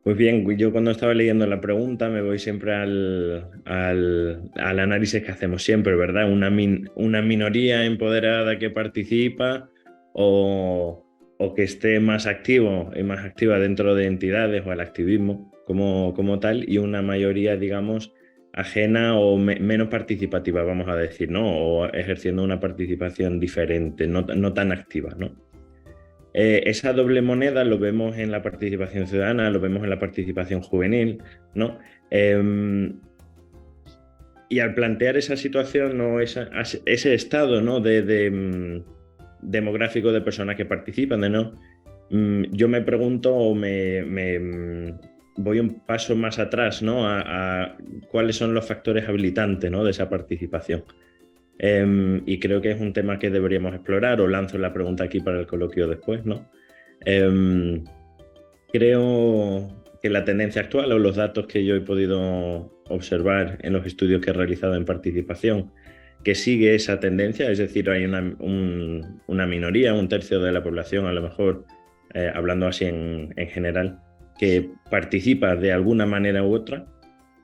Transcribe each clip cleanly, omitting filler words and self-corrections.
Pues bien, yo cuando estaba leyendo la pregunta me voy siempre al análisis que hacemos siempre, ¿verdad? Una minoría empoderada que participa o, o que esté más activo y más activa dentro de entidades o al activismo como tal y una mayoría, digamos, ajena o menos participativa, vamos a decir, ¿no? O ejerciendo una participación diferente, no tan activa, ¿no? Esa doble moneda lo vemos en la participación ciudadana, lo vemos en la participación juvenil, ¿no? Eh, y al plantear esa situación, ¿no? Ese estado, ¿no? Demográfico de personas que participan, ¿no? Yo me pregunto o voy un paso más atrás, ¿no? A cuáles son los factores habilitantes, ¿no? De esa participación. Y creo que es un tema que deberíamos explorar, o lanzo la pregunta aquí para el coloquio después, ¿no? Em, Creo que la tendencia actual o los datos que yo he podido observar en los estudios que he realizado en participación, que sigue esa tendencia, es decir, hay una minoría, un tercio de la población, a lo mejor, hablando así en general, que participa de alguna manera u otra,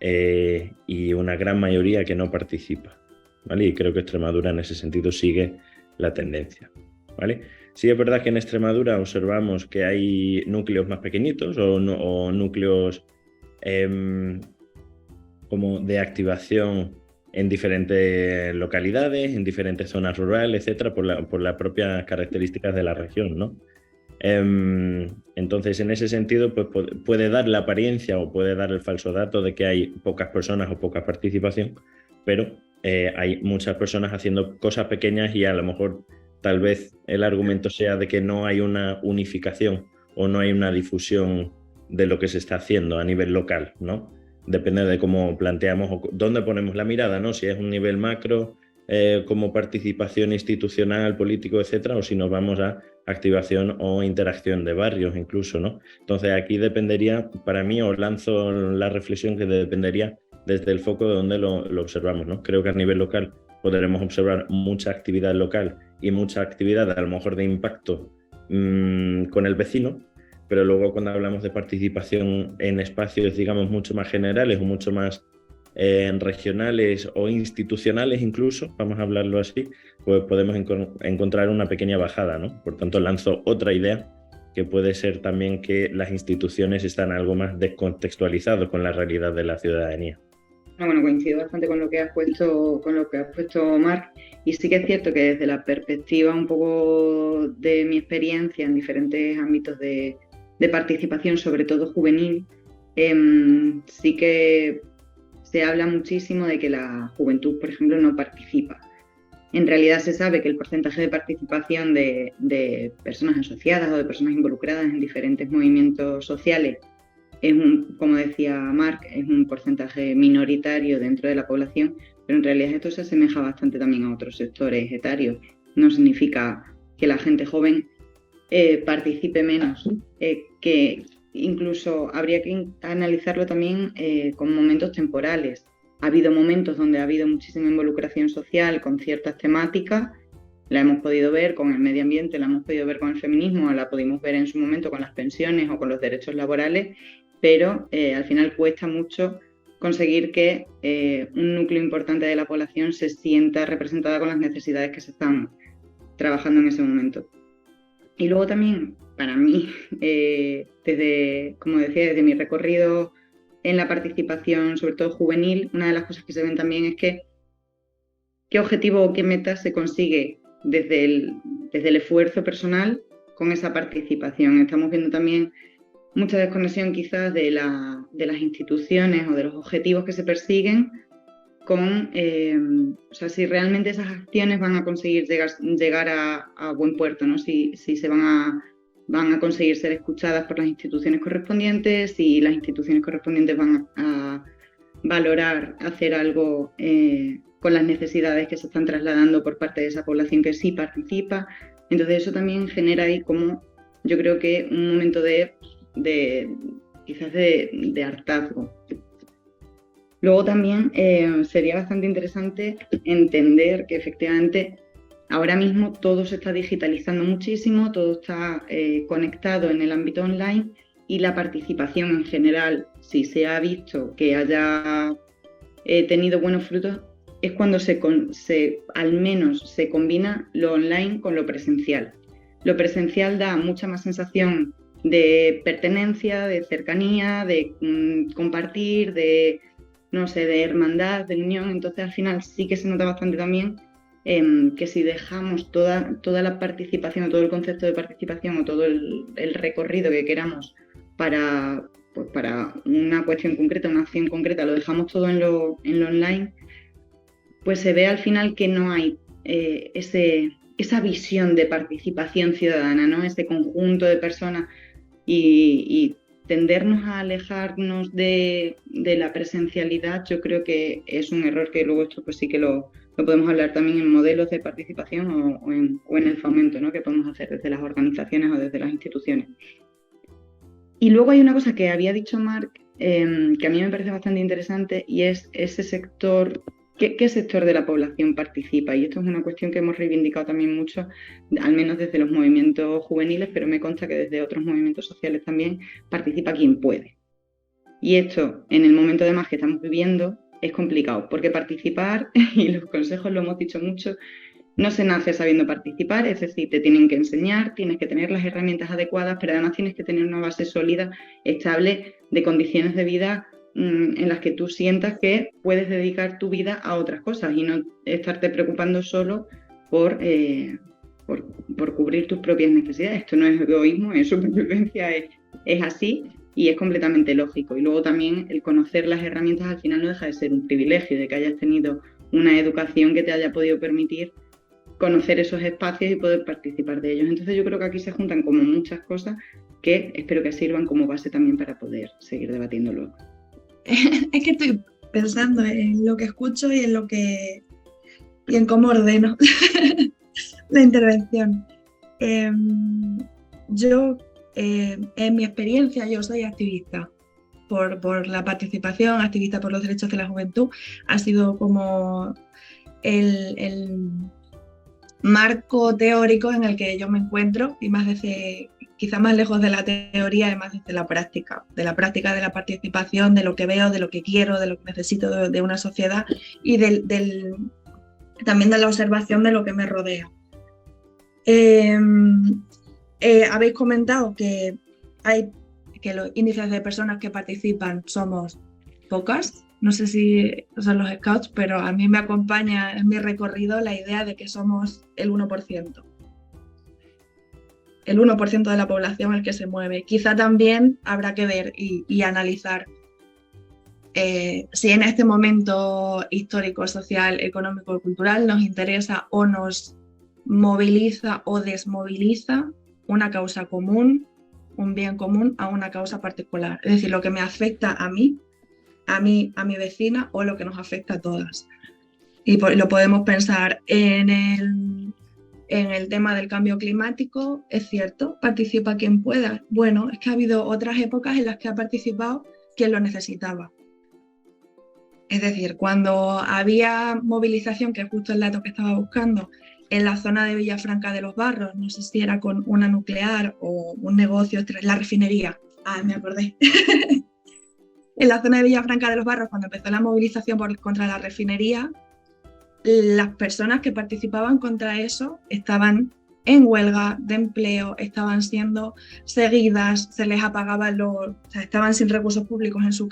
y una gran mayoría que no participa, ¿vale? Y creo que Extremadura en ese sentido sigue la tendencia, ¿vale? Sí, es verdad que en Extremadura observamos que hay núcleos más pequeñitos o núcleos em, como de activación en diferentes localidades, en diferentes zonas rurales, etcétera, por las propias características de la región, ¿no? Entonces, en ese sentido, pues puede dar la apariencia o puede dar el falso dato de que hay pocas personas o poca participación, pero hay muchas personas haciendo cosas pequeñas y a lo mejor tal vez el argumento sea de que no hay una unificación o no hay una difusión de lo que se está haciendo a nivel local, ¿no? Depende de cómo planteamos o dónde ponemos la mirada, ¿no? Si es un nivel macro, como participación institucional, político, etcétera, o si nos vamos a activación o interacción de barrios incluso, ¿no? Entonces aquí dependería, para mí, os lanzo la reflexión que dependería desde el foco de donde lo observamos, ¿no? Creo que a nivel local podremos observar mucha actividad local y mucha actividad a lo mejor de impacto con el vecino, pero luego cuando hablamos de participación en espacios, digamos, mucho más generales o mucho más regionales o institucionales incluso, vamos a hablarlo así, pues podemos encontrar una pequeña bajada, ¿no? Por tanto, lanzo otra idea que puede ser también que las instituciones están algo más descontextualizadas con la realidad de la ciudadanía. No, bueno, coincido bastante con lo que has puesto, Marc, y sí que es cierto que desde la perspectiva un poco de mi experiencia en diferentes ámbitos de participación, sobre todo juvenil, sí que se habla muchísimo de que la juventud, por ejemplo, no participa. En realidad se sabe que el porcentaje de participación de personas asociadas o de personas involucradas en diferentes movimientos sociales como decía Marc, es un porcentaje minoritario dentro de la población, pero en realidad esto se asemeja bastante también a otros sectores etarios. No significa que la gente joven participe menos, que incluso habría que analizarlo también con momentos temporales. Ha habido momentos donde ha habido muchísima involucración social con ciertas temáticas, la hemos podido ver con el medio ambiente, la hemos podido ver con el feminismo, la pudimos ver en su momento con las pensiones o con los derechos laborales, pero al final cuesta mucho conseguir que un núcleo importante de la población se sienta representada con las necesidades que se están trabajando en ese momento. Y luego también, para mí, como decía, desde mi recorrido en la participación, sobre todo juvenil, una de las cosas que se ven también es que qué objetivo o qué meta se consigue desde el esfuerzo personal con esa participación. Estamos viendo también mucha desconexión quizás de las instituciones o de los objetivos que se persiguen con, o sea, si realmente esas acciones van a conseguir llegar a buen puerto, ¿no? Si se van a conseguir ser escuchadas por las instituciones correspondientes, si las instituciones correspondientes van a valorar hacer algo con las necesidades que se están trasladando por parte de esa población que sí participa. Entonces eso también genera ahí como, yo creo que un momento quizás de hartazgo. Luego también sería bastante interesante entender que efectivamente ahora mismo todo se está digitalizando muchísimo, todo está conectado en el ámbito online y la participación en general, si se ha visto que haya tenido buenos frutos, es cuando al menos se combina lo online con lo presencial. Lo presencial da mucha más sensación de pertenencia, de cercanía, de compartir, de, no sé, de hermandad, de unión. Entonces al final sí que se nota bastante también que si dejamos toda la participación, todo el concepto de participación o todo el recorrido que queramos para una cuestión concreta, una acción concreta, lo dejamos todo en lo online, pues se ve al final que no hay esa visión de participación ciudadana, ¿no? Ese conjunto de personas y tendernos a alejarnos de la presencialidad, yo creo que es un error, que luego esto pues sí que lo podemos hablar también en modelos de participación o en el fomento, ¿no? Que podemos hacer desde las organizaciones o desde las instituciones. Y luego hay una cosa que había dicho Marc, que a mí me parece bastante interesante, y es ese sector. ¿Qué sector de la población participa? Y esto es una cuestión que hemos reivindicado también mucho, al menos desde los movimientos juveniles, pero me consta que desde otros movimientos sociales también participa quien puede. Y esto, en el momento además que estamos viviendo, es complicado, porque participar, y los consejos lo hemos dicho mucho, no se nace sabiendo participar, es decir, te tienen que enseñar, tienes que tener las herramientas adecuadas, pero además tienes que tener una base sólida, estable, de condiciones de vida en las que tú sientas que puedes dedicar tu vida a otras cosas y no estarte preocupando solo por cubrir tus propias necesidades. Esto no es egoísmo, es supervivencia, es así y es completamente lógico. Y luego también el conocer las herramientas al final no deja de ser un privilegio, de que hayas tenido una educación que te haya podido permitir conocer esos espacios y poder participar de ellos. Entonces yo creo que aquí se juntan como muchas cosas que espero que sirvan como base también para poder seguir debatiéndolo. Es que estoy pensando en lo que escucho y en cómo ordeno la intervención. Yo, en mi experiencia, yo soy activista por la participación, activista por los derechos de la juventud. Ha sido como el marco teórico en el que yo me encuentro, y más quizá más lejos de la teoría y más desde la práctica de la participación, de lo que veo, de lo que quiero, de lo que necesito de una sociedad y también de la observación de lo que me rodea. Habéis comentado que los índices de personas que participan somos pocas. No sé si son los scouts, pero a mí me acompaña en mi recorrido la idea de que somos el 1%. El 1% de la población el que se mueve. Quizá también habrá que ver y analizar si en este momento histórico, social, económico y cultural nos interesa o nos moviliza o desmoviliza una causa común, un bien común a una causa particular. Es decir, lo que me afecta a mí, a mi vecina, o lo que nos afecta a todas. Y lo podemos pensar en el tema del cambio climático. Es cierto, participa quien pueda. Bueno, es que ha habido otras épocas en las que ha participado quien lo necesitaba. Es decir, cuando había movilización, que es justo el dato que estaba buscando, en la zona de Villafranca de los Barros, no sé si era con una nuclear o un negocio, la refinería. Me acordé. En la zona de Villafranca de los Barros, cuando empezó la movilización contra la refinería, las personas que participaban contra eso estaban en huelga de empleo, estaban siendo seguidas, se les apagaban estaban sin recursos públicos en sus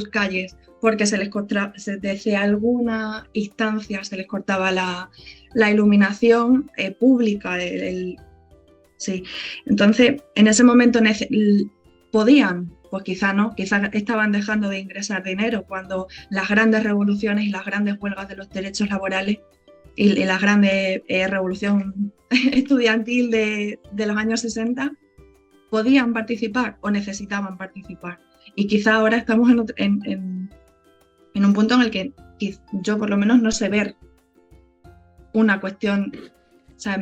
calles, porque desde alguna instancia se les cortaba la iluminación pública. Sí. Entonces, en ese momento podían, pues quizá no, quizá estaban dejando de ingresar dinero cuando las grandes revoluciones y las grandes huelgas de los derechos laborales y la grande revolución estudiantil de los años 60 podían participar o necesitaban participar. Y quizá ahora estamos en un punto en el que yo por lo menos no sé ver una cuestión, o sea,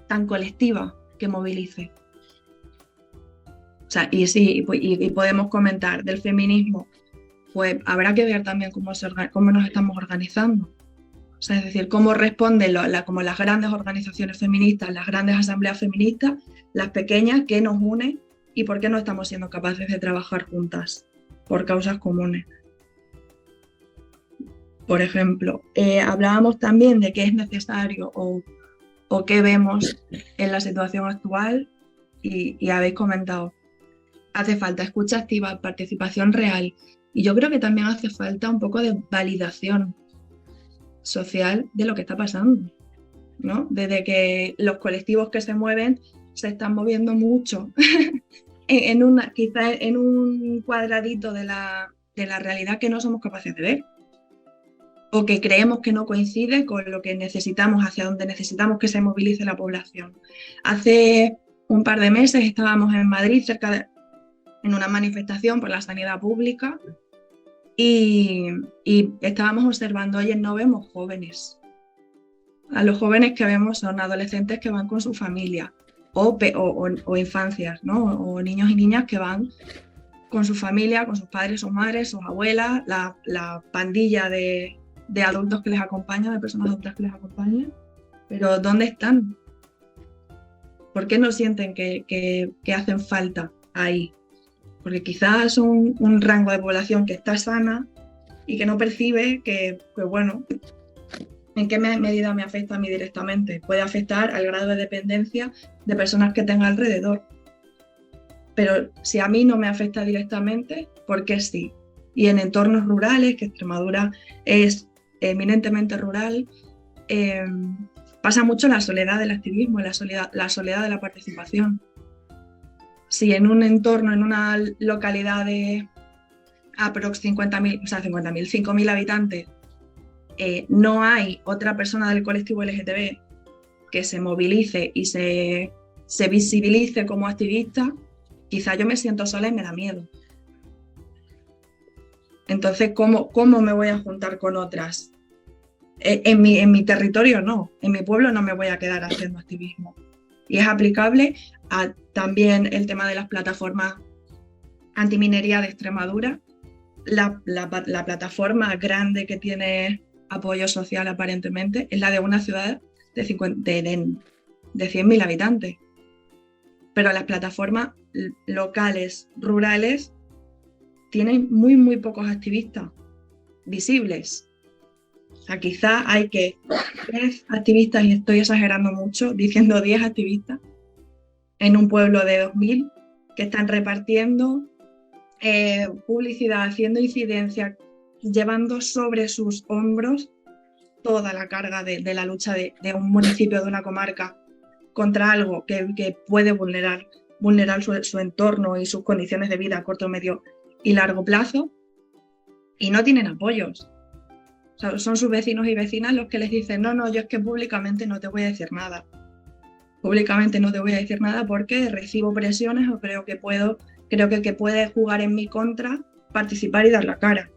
tan colectiva que movilice. O sea, y sí, y podemos comentar del feminismo, pues habrá que ver también cómo nos estamos organizando. O sea, es decir, cómo responden como las grandes organizaciones feministas, las grandes asambleas feministas, las pequeñas, qué nos une y por qué no estamos siendo capaces de trabajar juntas por causas comunes. Por ejemplo, hablábamos también de qué es necesario o qué vemos en la situación actual y habéis comentado, hace falta escucha activa, participación real, y yo creo que también hace falta un poco de validación social de lo que está pasando, ¿no? Desde que los colectivos que se mueven se están moviendo mucho quizá en un cuadradito de la realidad que no somos capaces de ver, o que creemos que no coincide con lo que necesitamos, hacia donde necesitamos que se movilice la población. Hace un par de meses estábamos en Madrid en una manifestación por la sanidad pública y estábamos observando, oye, no vemos jóvenes. A los jóvenes que vemos son adolescentes que van con su familia o infancias, ¿no? O niños y niñas que van con su familia, con sus padres, sus madres, sus abuelas, la pandilla de adultos que les acompañan, de personas adultas que les acompañan. Pero ¿dónde están? ¿Por qué no sienten que hacen falta ahí? Porque quizás son un rango de población que está sana y que no percibe que bueno, ¿en qué medida me afecta a mí directamente? Puede afectar al grado de dependencia de personas que tenga alrededor. Pero si a mí no me afecta directamente, ¿por qué sí? Y en entornos rurales, que Extremadura es eminentemente rural, pasa mucho la soledad del activismo, la soledad de la participación. Si en un entorno, en una localidad de aprox 5.000 habitantes, no hay otra persona del colectivo LGTB que se movilice y se visibilice como activista, quizá yo me siento sola y me da miedo. Entonces, ¿cómo me voy a juntar con otras? En mi territorio no, en mi pueblo no me voy a quedar haciendo activismo. Y es aplicable a también el tema de las plataformas antiminería de Extremadura. La plataforma grande que tiene apoyo social aparentemente es la de una ciudad de 100.000 habitantes. Pero las plataformas locales, rurales, tienen muy, muy pocos activistas visibles. O sea, quizá hay que 10 activistas, y estoy exagerando mucho, diciendo 10 activistas, en un pueblo de 2.000 que están repartiendo publicidad, haciendo incidencia, llevando sobre sus hombros toda la carga de la lucha de un municipio, de una comarca, contra algo que puede vulnerar su entorno y sus condiciones de vida a corto, medio y largo plazo, y no tienen apoyos. O sea, son sus vecinos y vecinas los que les dicen, no, yo es que públicamente no te voy a decir nada. Públicamente no te voy a decir nada porque recibo presiones o creo que puede jugar en mi contra, participar y dar la cara.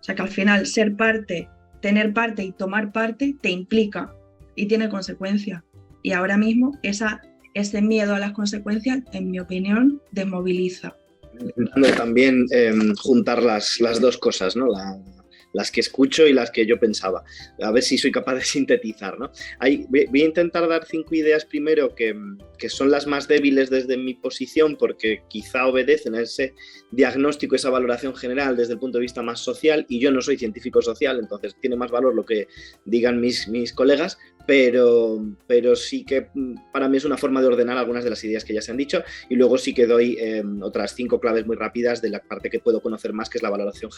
O sea que al final ser parte, tener parte y tomar parte te implica y tiene consecuencias. Y ahora mismo ese miedo a las consecuencias, en mi opinión, desmoviliza. Intentando también juntar las dos cosas, ¿no? Las que escucho y las que yo pensaba. A ver si soy capaz de sintetizar, ¿no? Voy a intentar dar 5 ideas primero que son las más débiles desde mi posición, porque quizá obedecen a ese diagnóstico, esa valoración general desde el punto de vista más social, y yo no soy científico social, entonces tiene más valor lo que digan mis colegas, pero sí que para mí es una forma de ordenar algunas de las ideas que ya se han dicho, y luego sí que doy otras 5 claves muy rápidas de la parte que puedo conocer más, que es la valoración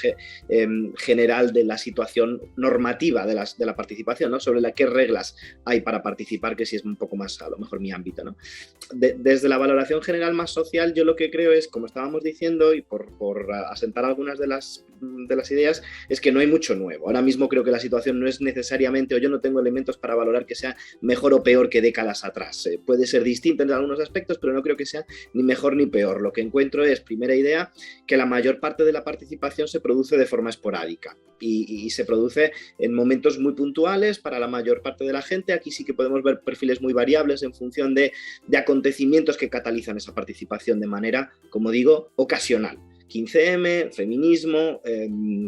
general de la situación normativa de la participación, ¿no? Sobre qué reglas hay para participar, que sí es un poco más, a lo mejor, mi ámbito, ¿no? Desde la valoración general más social, yo lo que creo es, como estábamos diciendo, y por asentar algunas de las ideas, es que no hay mucho nuevo. Ahora mismo creo que la situación no es necesariamente, o yo no tengo elementos para valorar que sea mejor o peor que décadas atrás. Puede ser distinta en algunos aspectos, pero no creo que sea ni mejor ni peor. Lo que encuentro es, primera idea, que la mayor parte de la participación se produce de forma esporádica y se produce en momentos muy puntuales para la mayor parte de la gente. Aquí sí que podemos ver perfiles muy variables en función de acontecimientos que catalizan esa participación de manera, como digo, ocasional. 15M, feminismo,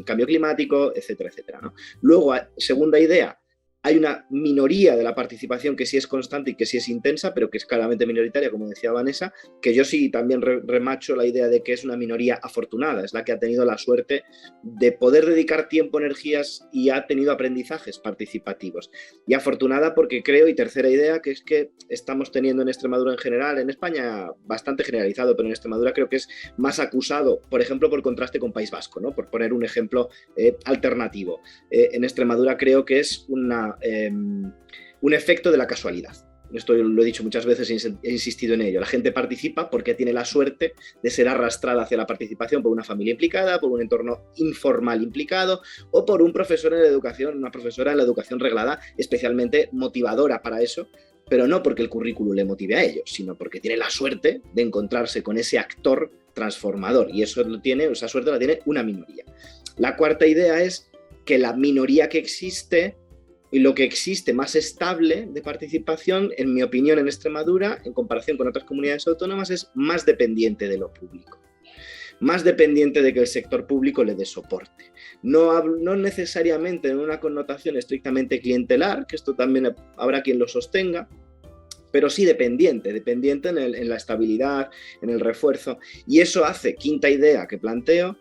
cambio climático, etcétera, etcétera, ¿no? Luego, segunda idea, Hay una minoría de la participación que sí es constante y que sí es intensa, pero que es claramente minoritaria, como decía Vanessa, que yo sí también remacho la idea de que es una minoría afortunada, es la que ha tenido la suerte de poder dedicar tiempo, energías y ha tenido aprendizajes participativos. Y afortunada porque creo, y tercera idea, que es que estamos teniendo en Extremadura en general, en España bastante generalizado, pero en Extremadura creo que es más acusado, por ejemplo, por contraste con País Vasco, ¿no? Por poner un ejemplo alternativo. En Extremadura creo que es un efecto de la casualidad. Esto lo he dicho muchas veces y he insistido en ello. La gente participa porque tiene la suerte de ser arrastrada hacia la participación por una familia implicada, por un entorno informal implicado o por un profesor en la educación, una profesora en la educación reglada especialmente motivadora para eso, pero no porque el currículum le motive a ello, sino porque tiene la suerte de encontrarse con ese actor transformador y esa suerte la tiene una minoría. La cuarta idea es que la minoría que existe y lo que existe más estable de participación, en mi opinión, en Extremadura, en comparación con otras comunidades autónomas, es más dependiente de lo público, más dependiente de que el sector público le dé soporte. No necesariamente en una connotación estrictamente clientelar, que esto también habrá quien lo sostenga, pero sí dependiente en la estabilidad, en el refuerzo. Y eso hace, quinta idea que planteo,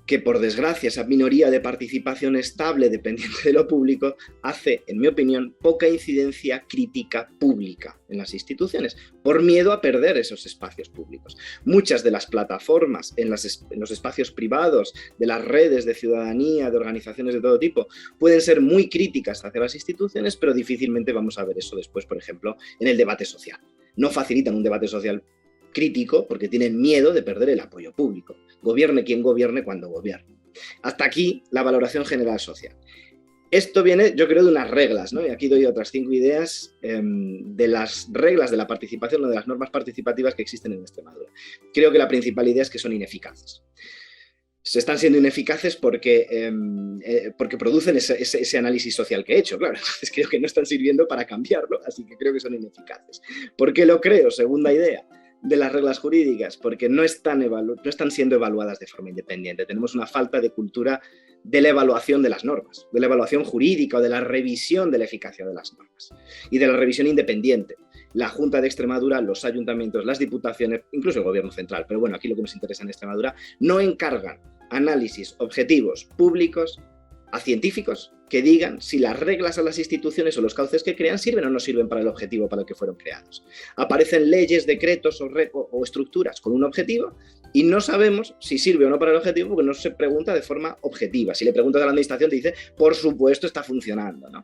que por desgracia esa minoría de participación estable dependiente de lo público hace, en mi opinión, poca incidencia crítica pública en las instituciones, por miedo a perder esos espacios públicos. Muchas de las plataformas en los espacios privados, de las redes de ciudadanía, de organizaciones de todo tipo, pueden ser muy críticas hacia las instituciones, pero difícilmente vamos a ver eso después, por ejemplo, en el debate social. No facilitan un debate social crítico porque tienen miedo de perder el apoyo público. Gobierne quien gobierne cuando gobierne. Hasta aquí la valoración general social. Esto viene, yo creo, de unas reglas, ¿no? Y aquí doy otras 5 ideas de las reglas de la participación o de las normas participativas que existen en Extremadura. Creo que la principal idea es que son ineficaces. Se están siendo ineficaces porque producen ese análisis social que he hecho, claro. Entonces creo que no están sirviendo para cambiarlo, así que creo que son ineficaces. ¿Por qué lo creo? Segunda idea de las reglas jurídicas, porque no están siendo evaluadas de forma independiente. Tenemos una falta de cultura de la evaluación de las normas, de la evaluación jurídica o de la revisión de la eficacia de las normas y de la revisión independiente. La Junta de Extremadura, los ayuntamientos, las diputaciones, incluso el gobierno central, pero bueno, aquí lo que nos interesa en Extremadura, no encargan análisis objetivos públicos a científicos que digan si las reglas a las instituciones o los cauces que crean sirven o no sirven para el objetivo para el que fueron creados. Aparecen leyes, decretos o estructuras con un objetivo y no sabemos si sirve o no para el objetivo porque no se pregunta de forma objetiva. Si le preguntas a la administración te dice, por supuesto está funcionando, ¿no?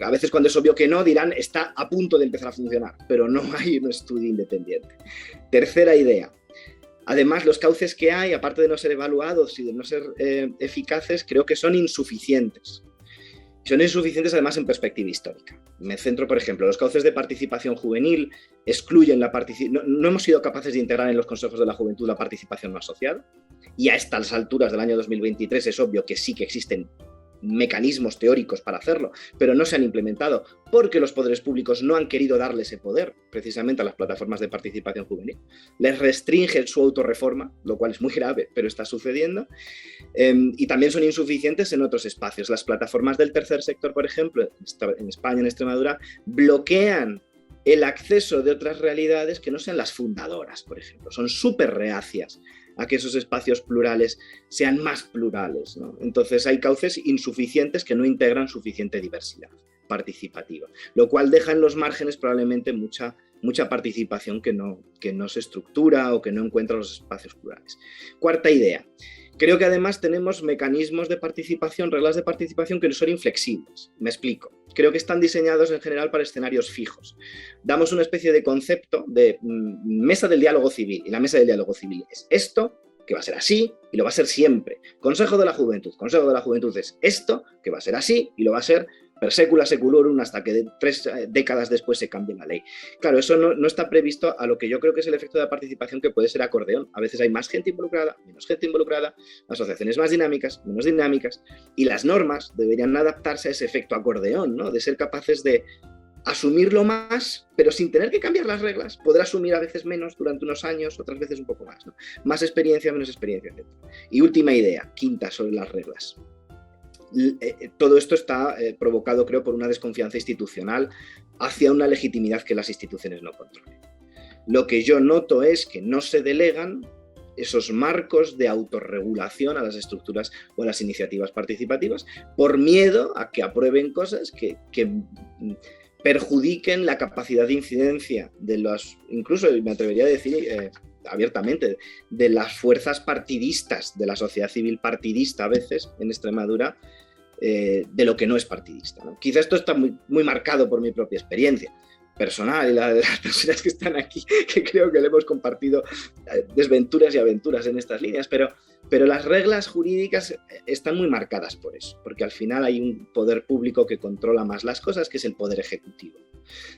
A veces cuando es obvio que no, dirán, está a punto de empezar a funcionar, pero no hay un estudio independiente. Tercera idea. Además, los cauces que hay, aparte de no ser evaluados y de no ser eficaces, creo que son insuficientes. Son insuficientes además en perspectiva histórica. Me centro, por ejemplo, los cauces de participación juvenil excluyen la participación. No hemos sido capaces de integrar en los consejos de la juventud la participación no asociada. Y a estas alturas del año 2023 es obvio que sí que existen mecanismos teóricos para hacerlo, pero no se han implementado porque los poderes públicos no han querido darle ese poder precisamente a las plataformas de participación juvenil. Les restringen su autorreforma, lo cual es muy grave, pero está sucediendo. Y también son insuficientes en otros espacios. Las plataformas del tercer sector, por ejemplo, en España, en Extremadura, bloquean el acceso de otras realidades que no sean las fundadoras, por ejemplo. Son súper reacias a que esos espacios plurales sean más plurales, ¿no? Entonces hay cauces insuficientes que no integran suficiente diversidad participativa, lo cual deja en los márgenes probablemente mucha participación que no se estructura o que no encuentra los espacios plurales. Cuarta idea. Creo que además tenemos mecanismos de participación, reglas de participación que no son inflexibles. Me explico. Creo que están diseñados en general para escenarios fijos. Damos una especie de concepto de mesa del diálogo civil. Y la mesa del diálogo civil es esto, que va a ser así y lo va a ser siempre. Consejo de la Juventud. Consejo de la Juventud es esto, que va a ser así y lo va a ser per secula seculorum hasta que 3 décadas después se cambie la ley. Claro, eso no está previsto a lo que yo creo que es el efecto de la participación que puede ser acordeón. A veces hay más gente involucrada, menos gente involucrada, asociaciones más dinámicas, menos dinámicas, y las normas deberían adaptarse a ese efecto acordeón, ¿no? De ser capaces de asumirlo más, pero sin tener que cambiar las reglas. Poder asumir a veces menos durante unos años, otras veces un poco más, ¿no? Más experiencia, menos experiencia, etc. Y última idea, quinta sobre las reglas. todo esto está provocado, creo, por una desconfianza institucional hacia una legitimidad que las instituciones no controlan. Lo que yo noto es que no se delegan esos marcos de autorregulación a las estructuras o a las iniciativas participativas por miedo a que aprueben cosas que perjudiquen la capacidad de incidencia de los, incluso me atrevería a decir abiertamente, de las fuerzas partidistas, de la sociedad civil partidista a veces en Extremadura, de lo que no es partidista, ¿no? Quizá esto está muy, muy marcado por mi propia experiencia personal y la de las personas que están aquí, que creo que le hemos compartido desventuras y aventuras en estas líneas, pero las reglas jurídicas están muy marcadas por eso, porque al final hay un poder público que controla más las cosas, que es el poder ejecutivo.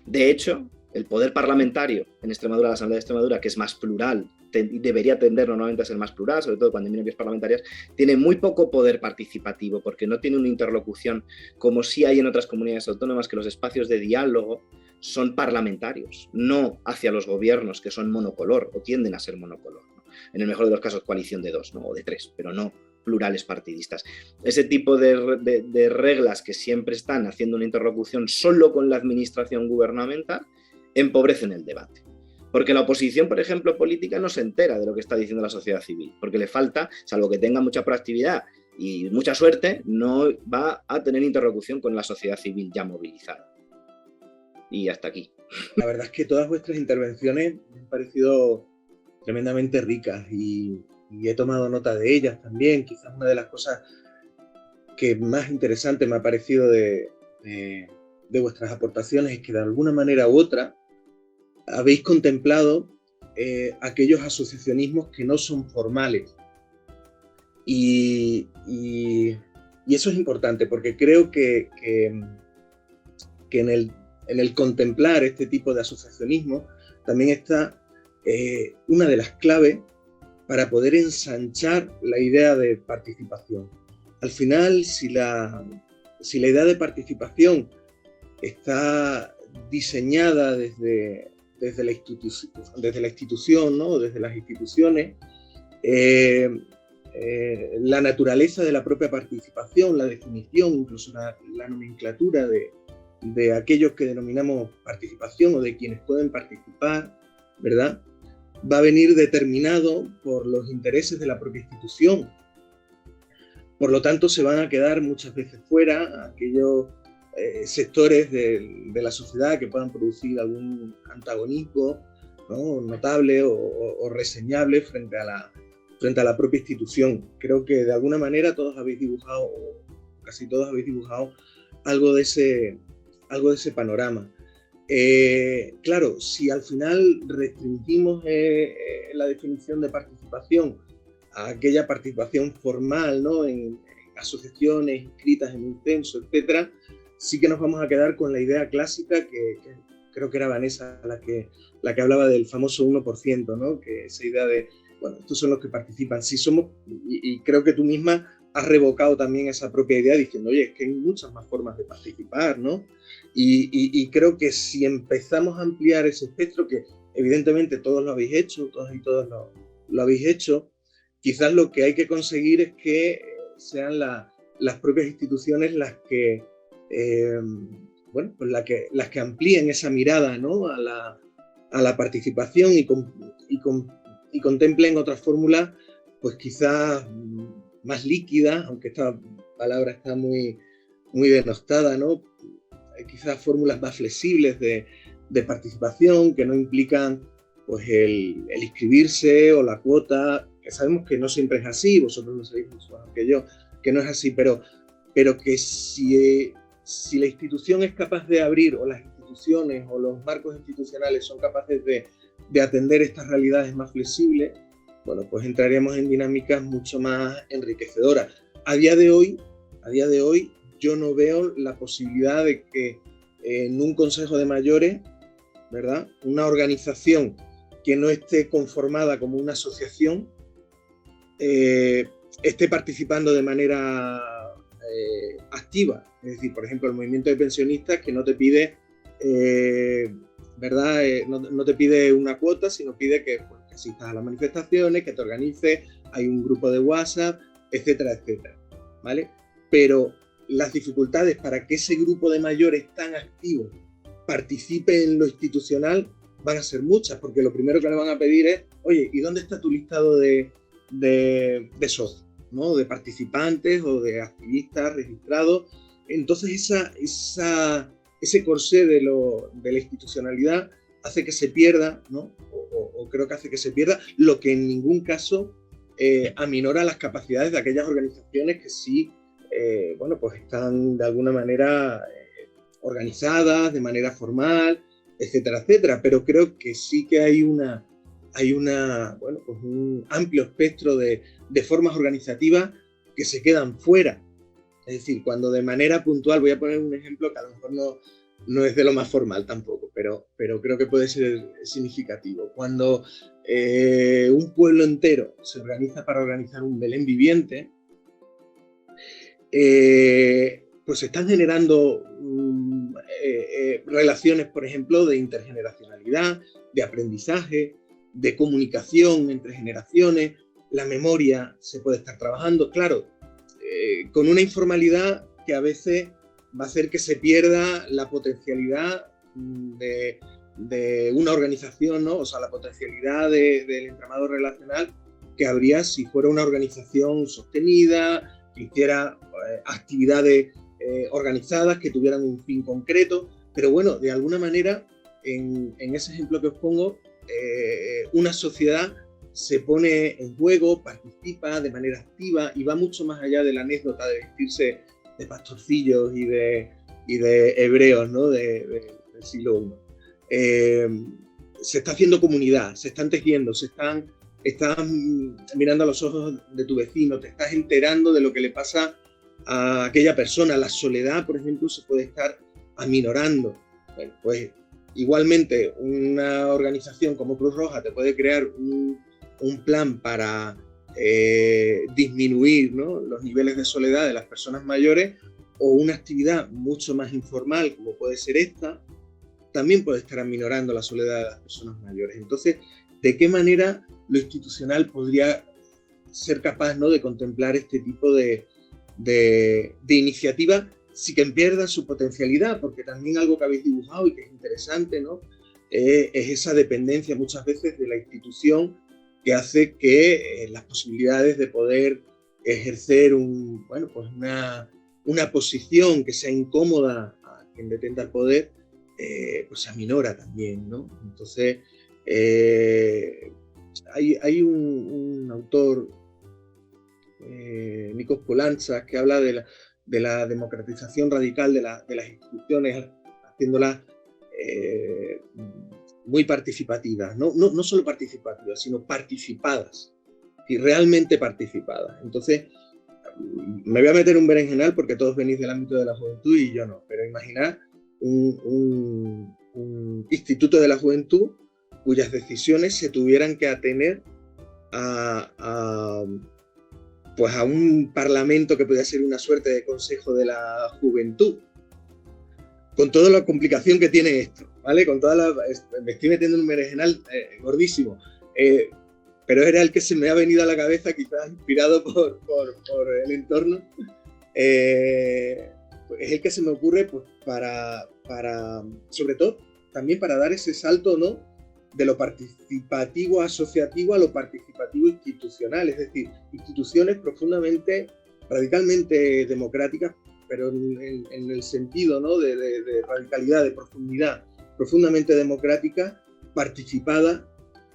De hecho, el poder parlamentario en Extremadura, la Asamblea de Extremadura, que es más plural, debería tender normalmente a ser más plural, sobre todo cuando hay minorías parlamentarias, tiene muy poco poder participativo, porque no tiene una interlocución como sí hay en otras comunidades autónomas, que los espacios de diálogo son parlamentarios, no hacia los gobiernos, que son monocolor o tienden a ser monocolor, ¿no? En el mejor de los casos coalición de 2, ¿no? O de 3, pero no plurales partidistas. Ese tipo de reglas que siempre están haciendo una interlocución solo con la administración gubernamental empobrecen el debate. Porque la oposición, por ejemplo, política, no se entera de lo que está diciendo la sociedad civil, porque le falta, salvo que tenga mucha proactividad y mucha suerte, no va a tener interlocución con la sociedad civil ya movilizada. Y hasta aquí. La verdad es que todas vuestras intervenciones me han parecido tremendamente ricas y he tomado nota de ellas también. Quizás una de las cosas que más interesante me ha parecido de vuestras aportaciones es que de alguna manera u otra habéis contemplado aquellos asociacionismos que no son formales. Y eso es importante porque creo que en el contemplar este tipo de asociacionismo también está una de las claves para poder ensanchar la idea de participación. Al final, si la idea de participación está diseñada desde la institución, ¿no? Desde las instituciones, la naturaleza de la propia participación, la definición, incluso la nomenclatura de aquellos que denominamos participación o de quienes pueden participar, ¿verdad?, va a venir determinado por los intereses de la propia institución. Por lo tanto, se van a quedar muchas veces fuera aquellos sectores de la sociedad que puedan producir algún antagonismo, ¿no?, notable o reseñable frente a la propia institución. Creo que de alguna manera todos habéis dibujado, o casi todos habéis dibujado, algo de ese panorama. Claro, si al final restringimos la definición de participación a aquella participación formal, ¿no?, en asociaciones inscritas en un censo, etcétera, sí que nos vamos a quedar con la idea clásica que creo que era Vanessa la que hablaba del famoso 1%, ¿no?, que esa idea de, bueno, estos son los que participan. Si somos, y creo que tú misma has revocado también esa propia idea diciendo, oye, es que hay muchas más formas de participar, ¿no? Y creo que si empezamos a ampliar ese espectro, que evidentemente todos lo habéis hecho, todos y todas lo habéis hecho, quizás lo que hay que conseguir es que sean las propias instituciones las que, pues las que amplíen esa mirada, ¿no?, a la participación y contemplen otras fórmulas, pues quizás más líquidas, aunque esta palabra está muy, muy denostada, ¿no?, quizás fórmulas más flexibles de participación que no implican pues el inscribirse o la cuota, que sabemos que no siempre es así, vosotros lo sabéis mucho más que yo, que no es así, pero que si la institución es capaz de abrir, o las instituciones o los marcos institucionales son capaces de atender estas realidades más flexibles, bueno, pues entraríamos en dinámicas mucho más enriquecedoras. A día de hoy yo no veo la posibilidad de que en un consejo de mayores, ¿verdad?, una organización que no esté conformada como una asociación esté participando de manera activa. Es decir, por ejemplo, el movimiento de pensionistas, que no te pide, ¿verdad?, no te pide una cuota, sino pide que asistas a las manifestaciones, que te organices, hay un grupo de WhatsApp, etcétera, etcétera, ¿vale? Pero las dificultades para que ese grupo de mayores tan activos participe en lo institucional van a ser muchas, porque lo primero que le van a pedir es, oye, ¿y dónde está tu listado de socios, ¿no? De participantes o de activistas registrados? Entonces ese corsé de la institucionalidad hace que se pierda, ¿no? O creo que hace que se pierda, lo que en ningún caso aminora las capacidades de aquellas organizaciones que sí, bueno, pues están de alguna manera organizadas, de manera formal, etcétera, etcétera. Pero creo que sí que hay bueno, pues un amplio espectro de formas organizativas que se quedan fuera. Es decir, cuando de manera puntual, voy a poner un ejemplo que a lo mejor no es de lo más formal tampoco, pero creo que puede ser significativo. Cuando un pueblo entero se organiza para organizar un Belén viviente, pues se están generando relaciones, por ejemplo, de intergeneracionalidad, de aprendizaje, de comunicación entre generaciones. La memoria se puede estar trabajando, claro, con una informalidad que a veces va a hacer que se pierda la potencialidad de una organización, ¿no? O sea, la potencialidad del entramado relacional que habría si fuera una organización sostenida, que hiciera actividades organizadas, que tuvieran un fin concreto. Pero bueno, de alguna manera, en ese ejemplo que os pongo, una sociedad se pone en juego, participa de manera activa y va mucho más allá de la anécdota de vestirse de pastorcillos y de hebreos, ¿no? del siglo I. Se está haciendo comunidad, se están tejiendo, están mirando a los ojos de tu vecino, te estás enterando de lo que le pasa a aquella persona. La soledad, por ejemplo, se puede estar aminorando. Bueno, pues igualmente una organización como Cruz Roja te puede crear un plan para disminuir, ¿no? los niveles de soledad de las personas mayores, o una actividad mucho más informal como puede ser esta, también puede estar aminorando la soledad de las personas mayores. Entonces, ¿de qué manera lo institucional podría ser capaz, ¿no? de contemplar este tipo de iniciativas sin que pierdan su potencialidad? Porque también algo que habéis dibujado y que es interesante, ¿no? Es esa dependencia muchas veces de la institución, que hace que las posibilidades de poder ejercer una posición que sea incómoda a quien detenta el poder, pues se aminora también, ¿no? Entonces, hay un autor, Nikos Poulantzas, que habla de la democratización radical de las instituciones, haciéndolas muy participativas, no solo participativas, sino participadas, y realmente participadas. Entonces, me voy a meter un berenjenal porque todos venís del ámbito de la juventud y yo no, pero imaginar un instituto de la juventud cuyas decisiones se tuvieran que atener a un parlamento que podría ser una suerte de consejo de la juventud, con toda la complicación que tiene esto, ¿vale? Me estoy metiendo en un berenjenal gordísimo, pero era el que se me ha venido a la cabeza, quizás inspirado por el entorno. Es el que se me ocurre, pues, para sobre todo también para dar ese salto, ¿no? De lo participativo asociativo a lo participativo institucional, es decir, instituciones radicalmente democráticas, pero en el sentido, ¿no? de radicalidad, de profundidad, profundamente democrática, participada,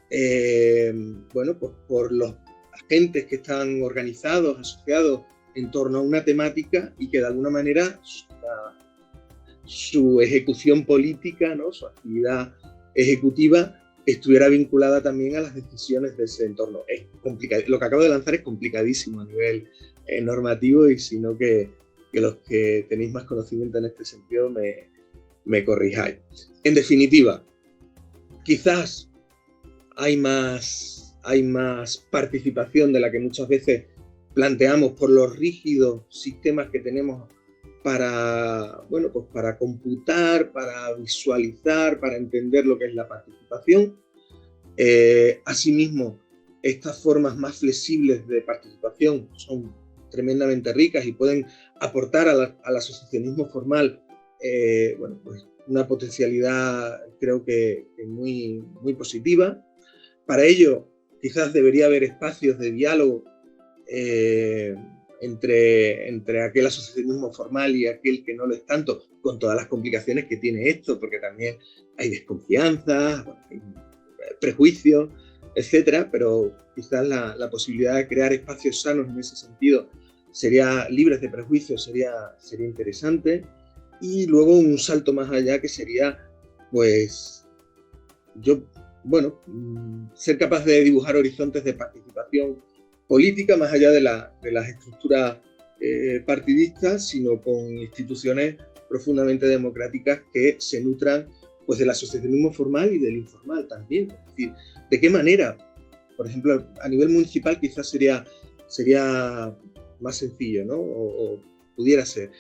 pues por los agentes que están organizados, asociados en torno a una temática, y que de alguna manera su ejecución política, ¿no? Su actividad ejecutiva estuviera vinculada también a las decisiones de ese entorno. Es complicado. Lo que acabo de lanzar es complicadísimo a nivel normativo, y sino que los que tenéis más conocimiento en este sentido me corrijáis. En definitiva, quizás hay más participación de la que muchas veces planteamos por los rígidos sistemas que tenemos para computar, para visualizar, para entender lo que es la participación. Asimismo, estas formas más flexibles de participación son tremendamente ricas y pueden aportar al asociacionismo formal bueno, pues una potencialidad creo que muy, muy positiva. Para ello, quizás debería haber espacios de diálogo entre aquel asociacionismo formal y aquel que no lo es tanto, con todas las complicaciones que tiene esto, porque también hay desconfianza, hay prejuicios, etcétera, pero quizás la posibilidad de crear espacios sanos en ese sentido libres de prejuicios sería interesante. Y luego un salto más allá que sería, pues, ser capaz de dibujar horizontes de participación política más allá de las estructuras partidistas, sino con instituciones profundamente democráticas que se nutran pues del asociacionismo formal y del informal también. Es decir, ¿de qué manera? Por ejemplo, a nivel municipal quizás sería más sencillo, ¿no? O pudiera ser.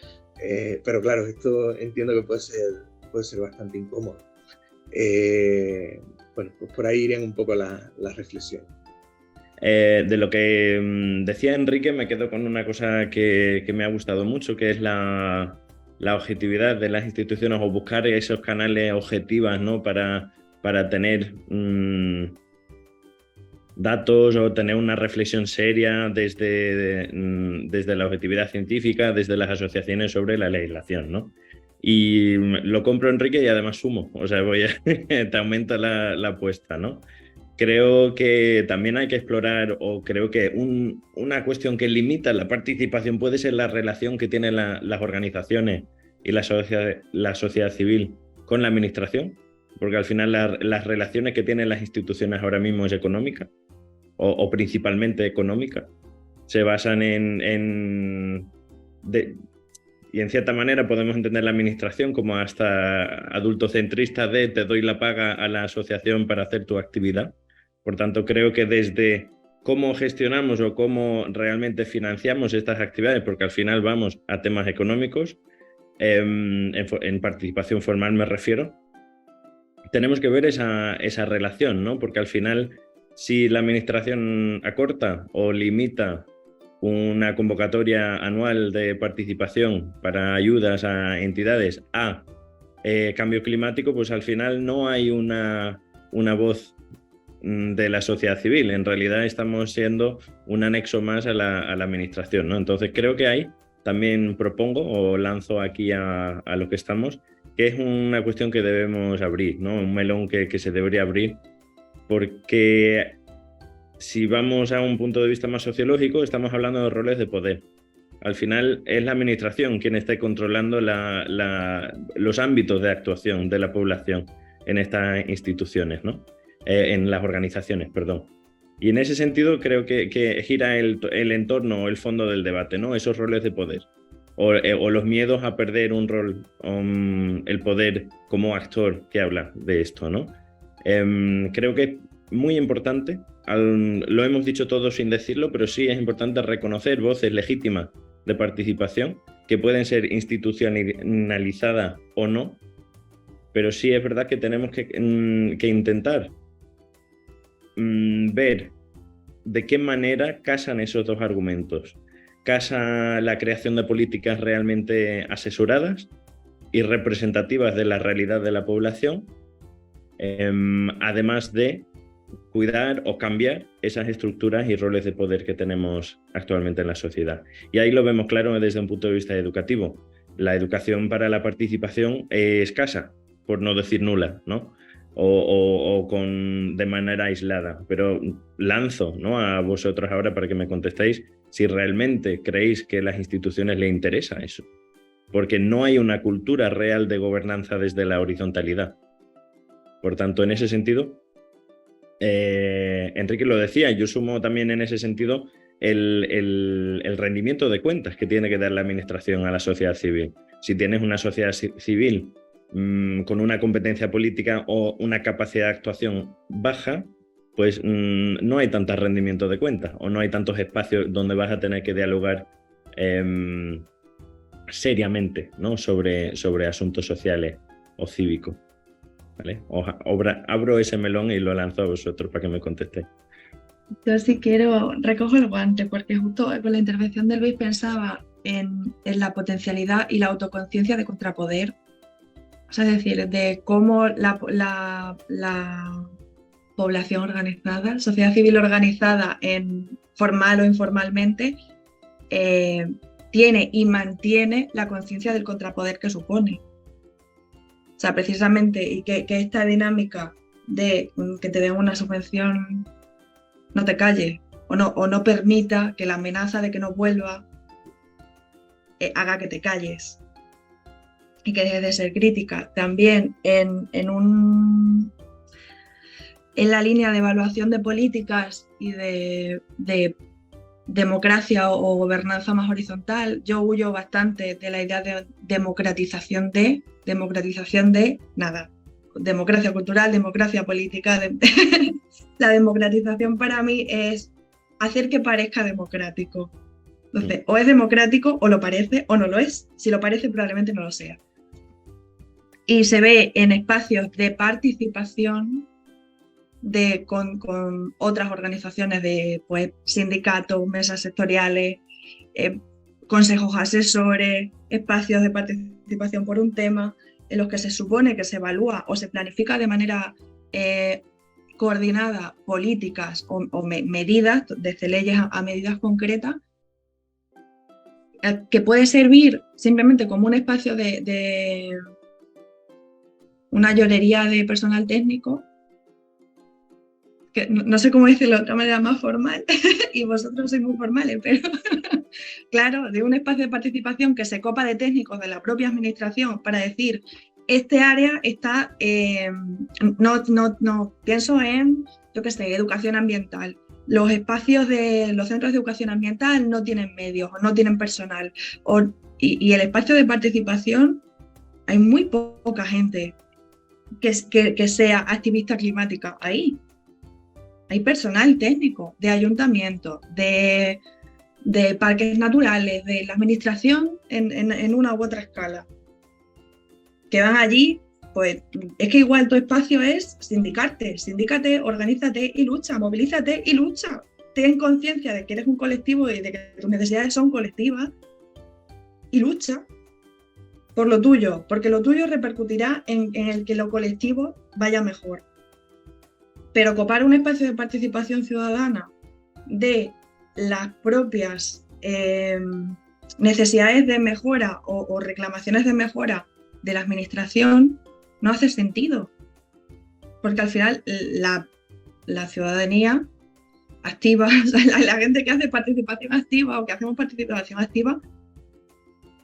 Pero claro, esto entiendo que puede ser bastante incómodo. Bueno, pues por ahí irían un poco las reflexiones. De lo que decía Enrique, me quedo con una cosa que me ha gustado mucho, que es la objetividad de las instituciones, o buscar esos canales objetivos, ¿no? para tener datos o tener una reflexión seria desde la objetividad científica, desde las asociaciones sobre la legislación, ¿no? Y lo compro, Enrique, y además sumo, o sea, te aumenta la apuesta, ¿no? Creo que también hay que explorar, o creo que una cuestión que limita la participación puede ser la relación que tienen las organizaciones y la sociedad civil con la administración, porque al final las relaciones que tienen las instituciones ahora mismo es económica, o principalmente económica. Se basan y en cierta manera podemos entender la administración como hasta adultocentrista de te doy la paga a la asociación para hacer tu actividad. Por tanto, creo que desde cómo gestionamos o cómo realmente financiamos estas actividades, porque al final vamos a temas económicos, en participación formal me refiero, tenemos que ver esa relación, ¿no? Porque al final, si la administración acorta o limita una convocatoria anual de participación para ayudas a entidades a cambio climático, pues al final no hay una voz de la sociedad civil. En realidad estamos siendo un anexo más a la administración, ¿no? Entonces creo que ahí también propongo o lanzo aquí a lo que estamos, que es una cuestión que debemos abrir, ¿no? Un melón que se debería abrir, porque si vamos a un punto de vista más sociológico, estamos hablando de roles de poder. Al final es la administración quien está controlando los ámbitos de actuación de la población en estas instituciones, ¿no? En las organizaciones, perdón. Y en ese sentido creo que gira el entorno o el fondo del debate, ¿no? Esos roles de poder. O los miedos a perder un rol, el poder como actor que habla de esto, ¿no? Creo que es muy importante, lo hemos dicho todos sin decirlo, pero sí es importante reconocer voces legítimas de participación que pueden ser institucionalizadas o no, pero sí es verdad que tenemos que intentar ver de qué manera casan esos dos argumentos. Casa la creación de políticas realmente asesoradas y representativas de la realidad de la población, además de cuidar o cambiar esas estructuras y roles de poder que tenemos actualmente en la sociedad. Y ahí lo vemos claro desde un punto de vista educativo. La educación para la participación es escasa, por no decir nula, ¿no? O de manera aislada. Pero lanzo, ¿no?, a vosotros ahora para que me contestéis si realmente creéis que a las instituciones les interesa eso. Porque no hay una cultura real de gobernanza desde la horizontalidad. Por tanto, en ese sentido, Enrique lo decía, yo sumo también en ese sentido el rendimiento de cuentas que tiene que dar la administración a la sociedad civil. Si tienes una sociedad civil con una competencia política o una capacidad de actuación baja, pues no hay tanto rendimiento de cuentas o no hay tantos espacios donde vas a tener que dialogar seriamente, ¿no?, sobre asuntos sociales o cívicos. ¿Vale? Abro ese melón y lo lanzo a vosotros para que me contestéis. Yo sí recojo el guante, porque justo con la intervención de Luis pensaba en la potencialidad y la autoconciencia de contrapoder. O sea, es decir, de cómo la población organizada, sociedad civil organizada formal o informalmente, tiene y mantiene la conciencia del contrapoder que supone. O sea, precisamente, y que esta dinámica de que te den una subvención no te calle o no permita que la amenaza de que no vuelva haga que te calles y que dejes de ser crítica. También en la línea de evaluación de políticas y de democracia o gobernanza más horizontal, yo huyo bastante de la idea de democratización de nada. Democracia cultural, democracia política. La democratización para mí es hacer que parezca democrático. Entonces, o es democrático, o lo parece, o no lo es. Si lo parece, probablemente no lo sea. Y se ve en espacios de participación con otras organizaciones de sindicatos, mesas sectoriales, consejos asesores, espacios de participación por un tema, en los que se supone que se evalúa o se planifica de manera coordinada políticas o medidas, desde leyes a medidas concretas, que puede servir simplemente como un espacio de una llorería de personal técnico, que no sé cómo decirlo de otra manera más formal, y vosotros sois muy formales, pero claro, de un espacio de participación que se copa de técnicos de la propia administración para decir, este área está, no pienso en, yo qué sé, educación ambiental. Los espacios de los centros de educación ambiental no tienen medios, o no tienen personal, y el espacio de participación, hay muy poca gente que sea activista climática ahí. Hay personal técnico de ayuntamientos, de parques naturales, de la administración en una u otra escala, que van allí, pues es que igual tu espacio es sindícate, organízate y lucha, movilízate y lucha. Ten conciencia de que eres un colectivo y de que tus necesidades son colectivas y lucha por lo tuyo, porque lo tuyo repercutirá en el que lo colectivo vaya mejor. Pero copar un espacio de participación ciudadana de las propias necesidades de mejora o reclamaciones de mejora de la administración no hace sentido. Porque al final la ciudadanía activa, o sea, la gente que hace participación activa o que hacemos participación activa,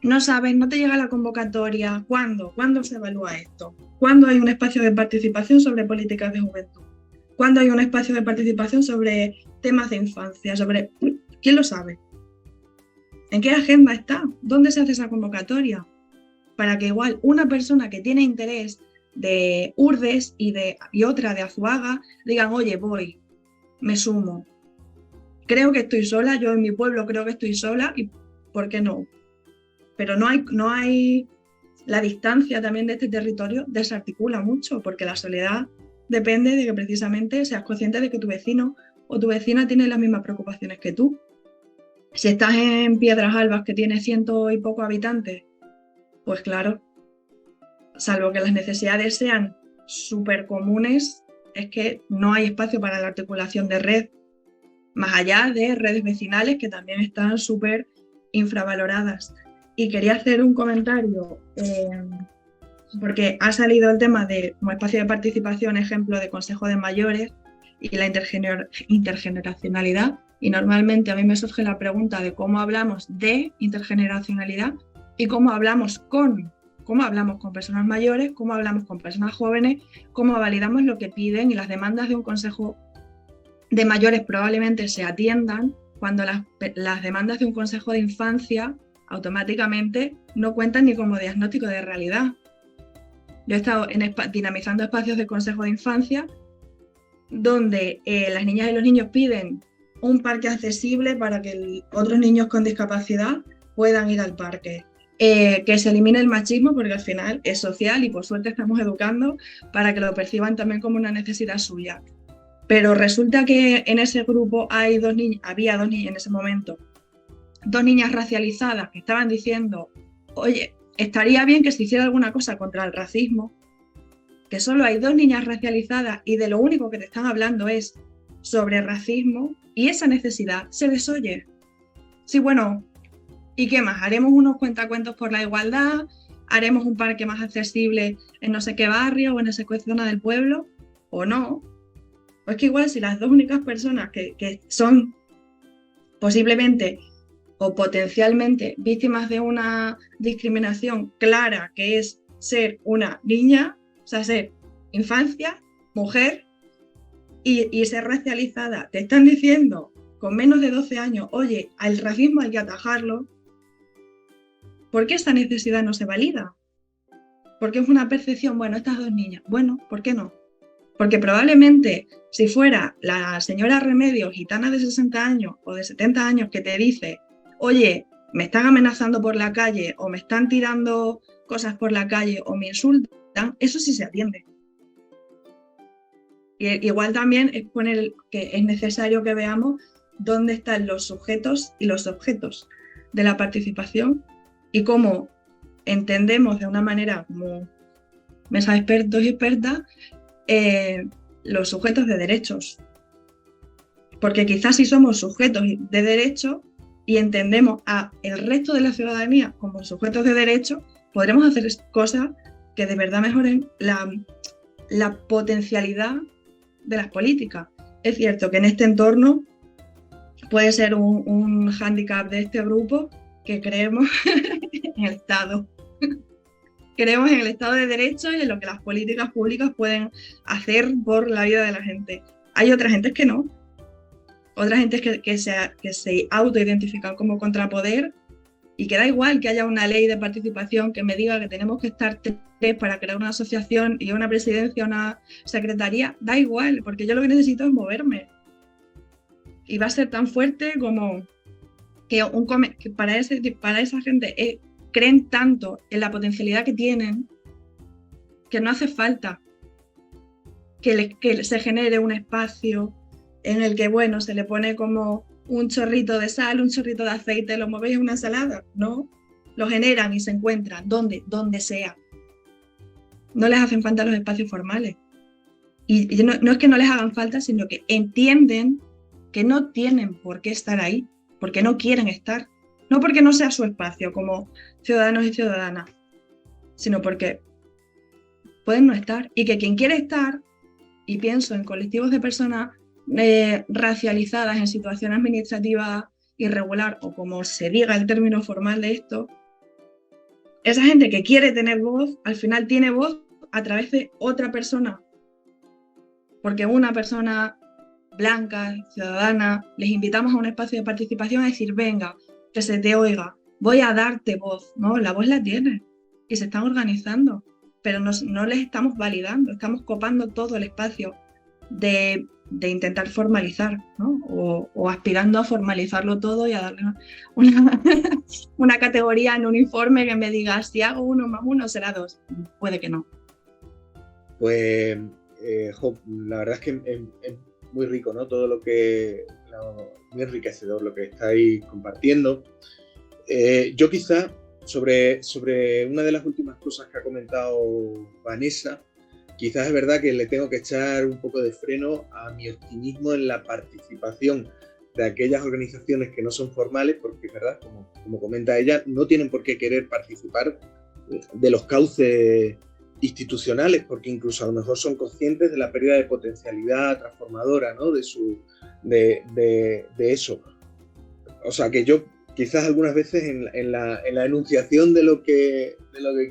no sabes, no te llega la convocatoria. ¿Cuándo se evalúa esto? ¿Cuándo hay un espacio de participación sobre políticas de juventud? ¿Cuándo hay un espacio de participación sobre temas de infancia? ¿Quién lo sabe? ¿En qué agenda está? ¿Dónde se hace esa convocatoria? Para que igual una persona que tiene interés de Urdes y otra de Azuaga digan, oye, voy, me sumo. Creo que estoy sola, yo en mi pueblo creo que estoy sola y ¿por qué no? Pero no hay la distancia también de este territorio desarticula mucho, porque la soledad depende de que precisamente seas consciente de que tu vecino o tu vecina tiene las mismas preocupaciones que tú. Si estás en Piedras Albas, que tiene 100 y poco habitantes, pues claro, salvo que las necesidades sean súper comunes, es que no hay espacio para la articulación de red, más allá de redes vecinales que también están súper infravaloradas. Y quería hacer un comentario, porque ha salido el tema de como espacio de participación, ejemplo de Consejo de Mayores y la intergeneracionalidad, y normalmente a mí me surge la pregunta de cómo hablamos de intergeneracionalidad y cómo hablamos con personas mayores, cómo hablamos con personas jóvenes, cómo validamos lo que piden, y las demandas de un consejo de mayores probablemente se atiendan cuando las demandas de un consejo de infancia automáticamente no cuentan ni como diagnóstico de realidad. Yo he estado dinamizando espacios de consejo de infancia donde las niñas y los niños piden un parque accesible para que otros niños con discapacidad puedan ir al parque. Que se elimine el machismo, porque al final es social y por suerte estamos educando para que lo perciban también como una necesidad suya. Pero resulta que en ese grupo había dos niñas en ese momento, dos niñas racializadas que estaban diciendo, oye, estaría bien que se hiciera alguna cosa contra el racismo, que solo hay dos niñas racializadas y de lo único que te están hablando es sobre racismo, y esa necesidad se desoye. Sí, bueno, ¿y qué más? ¿Haremos unos cuentacuentos por la igualdad? ¿Haremos un parque más accesible en no sé qué barrio o en esa zona del pueblo? ¿O no? Pues que igual si las dos únicas personas que son posiblemente o potencialmente víctimas de una discriminación clara, que es ser una niña, o sea, ser infancia, mujer y ser racializada, te están diciendo con menos de 12 años, oye, al racismo hay que atajarlo, ¿por qué esta necesidad no se valida? Porque es una percepción, bueno, estas dos niñas, bueno, ¿por qué no? Porque probablemente si fuera la señora Remedios, gitana de 60 años o de 70 años, que te dice, oye, me están amenazando por la calle o me están tirando cosas por la calle o me insultan, eso sí se atiende. Y igual también es poner que es necesario que veamos dónde están los sujetos y los objetos de la participación y cómo entendemos de una manera como mesa de expertos y expertas los sujetos de derechos. Porque quizás si somos sujetos de derechos y entendemos a el resto de la ciudadanía como sujetos de derechos, podremos hacer cosas que de verdad mejoren la potencialidad de las políticas. Es cierto que en este entorno puede ser un hándicap de este grupo que creemos en el Estado. Creemos en el Estado de Derecho y en lo que las políticas públicas pueden hacer por la vida de la gente. Hay otra gente que no. Otra gente que se autoidentifican como contrapoder y que da igual que haya una ley de participación que me diga que tenemos que estar 3 para crear una asociación y una presidencia, una secretaría. Da igual, porque yo lo que necesito es moverme. Y va a ser tan fuerte como que para esa gente creen tanto en la potencialidad que tienen que no hace falta que se genere un espacio en el que, bueno, se le pone como un chorrito de sal, un chorrito de aceite, lo movéis en una ensalada, ¿no? Lo generan y se encuentran donde sea. No les hacen falta los espacios formales. Y no es que no les hagan falta, sino que entienden que no tienen por qué estar ahí, porque no quieren estar. No porque no sea su espacio como ciudadanos y ciudadanas, sino porque pueden no estar. Y que quien quiere estar, y pienso en colectivos de personas racializadas en situación administrativa irregular, o como se diga el término formal de esto, esa gente que quiere tener voz, al final tiene voz a través de otra persona. Porque una persona blanca, ciudadana, les invitamos a un espacio de participación a decir, venga, que se te oiga, voy a darte voz, ¿no? La voz la tienes y se están organizando, pero no les estamos validando, estamos copando todo el espacio de intentar formalizar, ¿no? O aspirando a formalizarlo todo y a darle una categoría en un informe que me diga, si hago 1 más 1 será 2. Puede que no. Pues, la verdad es que es muy rico, ¿no? Todo lo que... muy enriquecedor lo que estáis compartiendo. Yo quizá sobre una de las últimas cosas que ha comentado Vanessa, quizás es verdad que le tengo que echar un poco de freno a mi optimismo en la participación de aquellas organizaciones que no son formales, porque es verdad, como comenta ella, no tienen por qué querer participar de los cauces institucionales, porque incluso a lo mejor son conscientes de la pérdida de potencialidad transformadora, ¿no? de eso. O sea que yo quizás algunas veces en la enunciación de lo que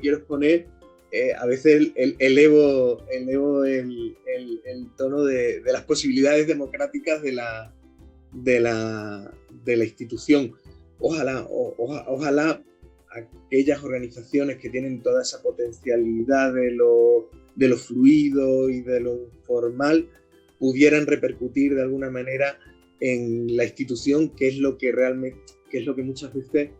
quiero exponer, a veces elevo el tono de las posibilidades democráticas de la institución. Ojalá aquellas organizaciones que tienen toda esa potencialidad de lo fluido y de lo informal pudieran repercutir de alguna manera en la institución, que es lo que realmente, que es lo que muchas veces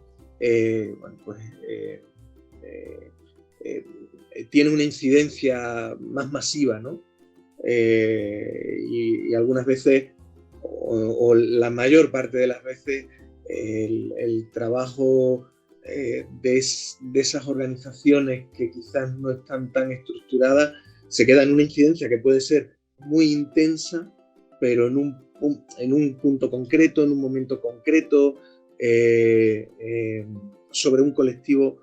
tiene una incidencia más masiva, ¿no? y algunas veces, o la mayor parte de las veces, el trabajo de esas organizaciones que quizás no están tan estructuradas se queda en una incidencia que puede ser muy intensa, pero en un punto concreto, en un momento concreto, sobre un colectivo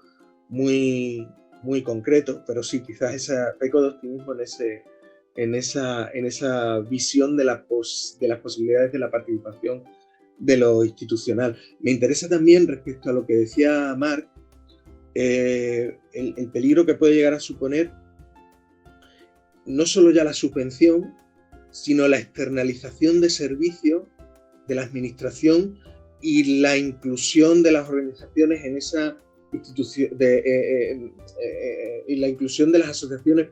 muy, muy concreto, pero sí, quizás peco de optimismo en esa visión de las posibilidades de la participación de lo institucional. Me interesa también, respecto a lo que decía Marc, el peligro que puede llegar a suponer no solo ya la subvención, sino la externalización de servicios de la administración y la inclusión de las organizaciones en esa institución, y la inclusión de las asociaciones,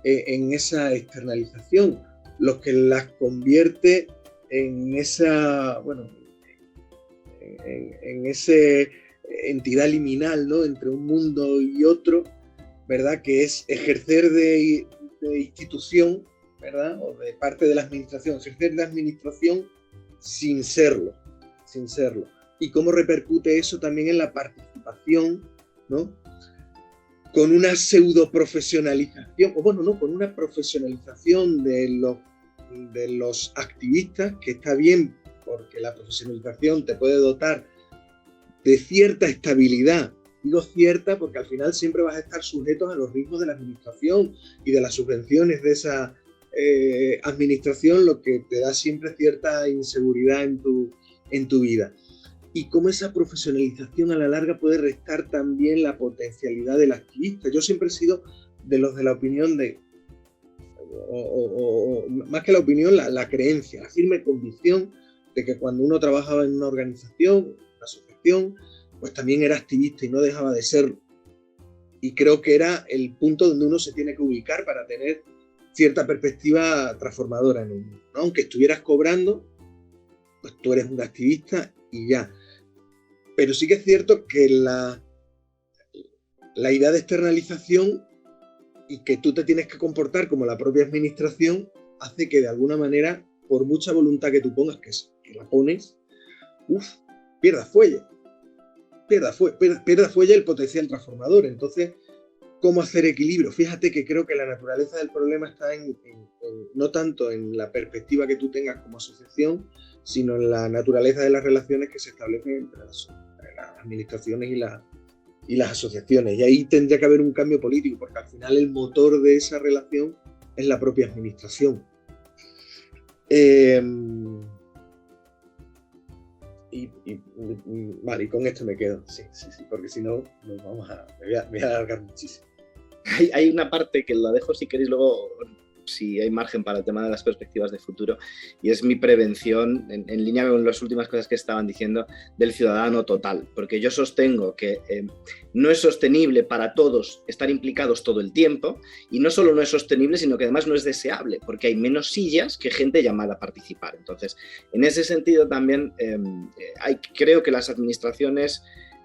en esa externalización, lo que las convierte en esa, en ese entidad liminal, ¿no?, entre un mundo y otro, ¿verdad?, que es ejercer de institución, ¿verdad?, o de parte de la administración, ejercer de administración sin serlo. Y cómo repercute eso también en la participación, ¿no?, con una pseudo profesionalización, con una profesionalización de los activistas, que está bien, porque la profesionalización te puede dotar de cierta estabilidad. Digo cierta porque al final siempre vas a estar sujetos a los ritmos de la administración y de las subvenciones de esa administración, lo que te da siempre cierta inseguridad en tu vida. Y cómo esa profesionalización a la larga puede restar también la potencialidad del activista. Yo siempre he sido de los de la opinión más que la opinión, la creencia, la firme convicción de que cuando uno trabajaba en una organización, una asociación, pues también era activista y no dejaba de serlo. Y creo que era el punto donde uno se tiene que ubicar para tener cierta perspectiva transformadora en el mundo, ¿no? Aunque estuvieras cobrando, pues tú eres un activista y ya. Pero sí que es cierto que la idea de externalización y que tú te tienes que comportar como la propia administración hace que de alguna manera, por mucha voluntad que tú pongas, que la pones, pierdas fuelle el potencial transformador. Entonces, ¿cómo hacer equilibrio? Fíjate que creo que la naturaleza del problema está no tanto en la perspectiva que tú tengas como asociación, sino en la naturaleza de las relaciones que se establecen entre las administraciones y las asociaciones. Y ahí tendría que haber un cambio político, porque al final el motor de esa relación es la propia administración. Vale, y con esto me quedo. Sí, porque si no, me voy a alargar muchísimo. Hay una parte que la dejo si queréis luego, si hay margen para el tema de las perspectivas de futuro, y es mi prevención, en línea con las últimas cosas que estaban diciendo, del ciudadano total, porque yo sostengo que no es sostenible para todos estar implicados todo el tiempo, y no solo no es sostenible, sino que además no es deseable, porque hay menos sillas que gente llamada a participar. Entonces, en ese sentido también creo que las administraciones,